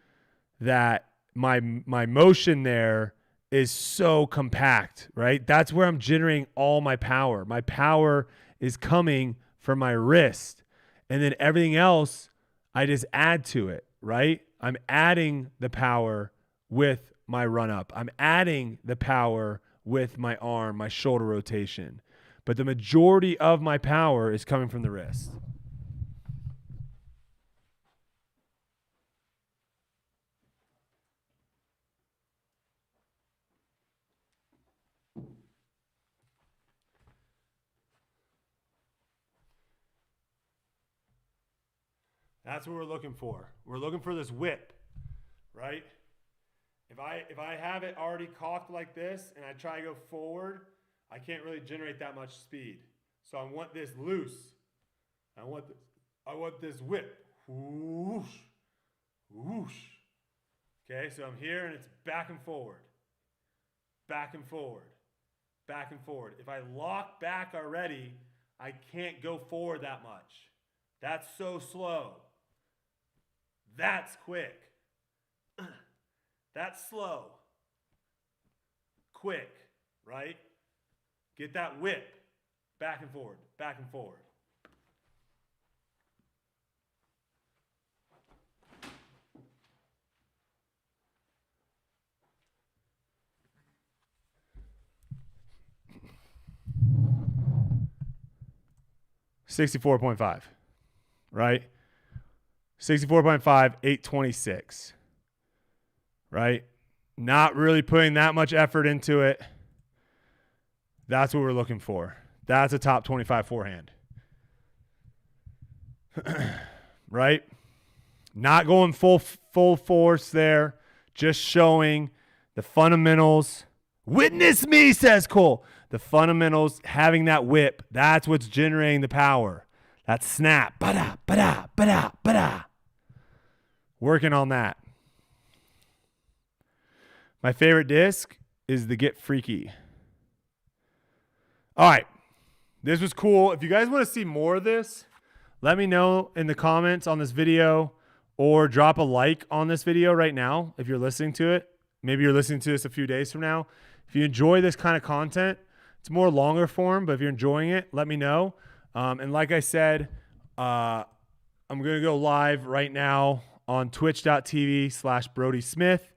that my motion there is so compact, right? That's where I'm generating all my power. My power is coming from my wrist. And then everything else, I just add to it, right? I'm adding the power with my run up. I'm adding the power with my arm, my shoulder rotation. But the majority of my power is coming from the wrist. That's what we're looking for. We're looking for this whip, right? If I have it already cocked like this and I try to go forward, I can't really generate that much speed. So I want this loose. I want this whip. Whoosh, whoosh. Okay, so I'm here and it's back and forward. Back and forward. Back and forward. If I lock back already, I can't go forward that much. That's so slow. That's quick. That's slow. Quick, right? Get that whip. Back and forward, back and forward. $64.5, right? 64.5, 826, right? Not really putting that much effort into it. That's what we're looking for. That's a top 25 forehand. Right? Not going full force there. Just showing the fundamentals. Witness me, says Cole. The fundamentals, having that whip, that's what's generating the power. That snap. Ba-da, ba-da, ba-da, ba-da. Working on that. My favorite disc is the Get Freaky. All right. This was cool. If you guys want to see more of this, let me know in the comments on this video, or drop a like on this video right now if you're listening to it. Maybe you're listening to this a few days from now. If you enjoy this kind of content, it's more longer form, but if you're enjoying it, let me know. And like I said, I'm going to go live right now on twitch.tv/Brodie Smith,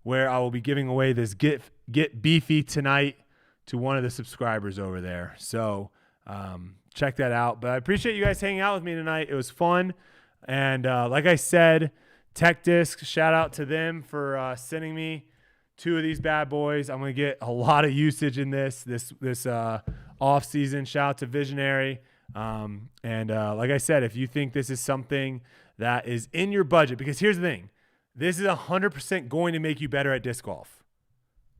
where I will be giving away this Get Beefy tonight to one of the subscribers over there. So check that out. But I appreciate you guys hanging out with me tonight. It was fun. And like I said, Tech Disc, shout out to them for sending me 2 of these bad boys. I'm going to get a lot of usage in this off season. Shout out to Visionary. And like I said, if you think this is something that is in your budget, because here's the thing, this is 100% going to make you better at disc golf.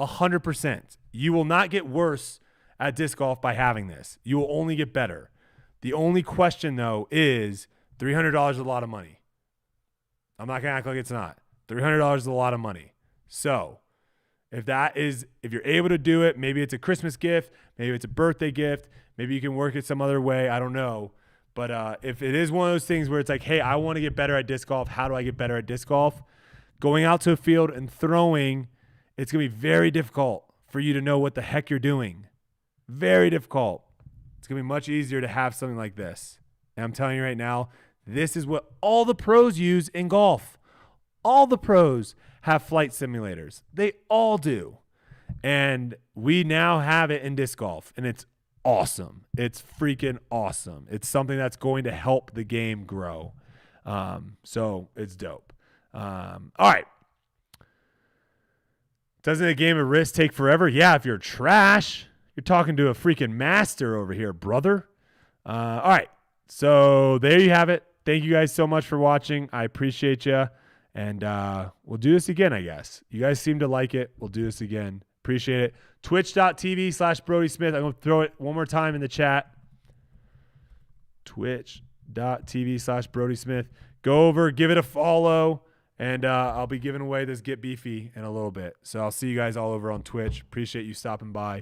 100%. You will not get worse at disc golf by having this. You will only get better. The only question though is $300 is a lot of money. I'm not going to act like it's not. $300 is a lot of money. So if you're able to do it, maybe it's a Christmas gift, maybe it's a birthday gift, maybe you can work it some other way. I don't know. But if it is one of those things where it's like, hey, I want to get better at disc golf. How do I get better at disc golf? Going out to a field and throwing, it's going to be very difficult for you to know what the heck you're doing. Very difficult. It's going to be much easier to have something like this. And I'm telling you right now, this is what all the pros use in golf. All the pros have flight simulators. They all do. And we now have it in disc golf, and it's awesome. It's freaking awesome. It's something that's going to help the game grow. So it's dope. All right. Doesn't a game of Risk take forever? Yeah, if you're trash. You're talking to a freaking master over here, brother. All right. So there you have it. Thank you guys so much for watching. I appreciate you. And we'll do this again, I guess. You guys seem to like it. We'll do this again. Appreciate it. Twitch.tv/Brodie Smith. I'm going to throw it one more time in the chat. Twitch.tv/Brodie Smith. Go over, give it a follow, and I'll be giving away this Get Beefy in a little bit. So I'll see you guys all over on Twitch. Appreciate you stopping by.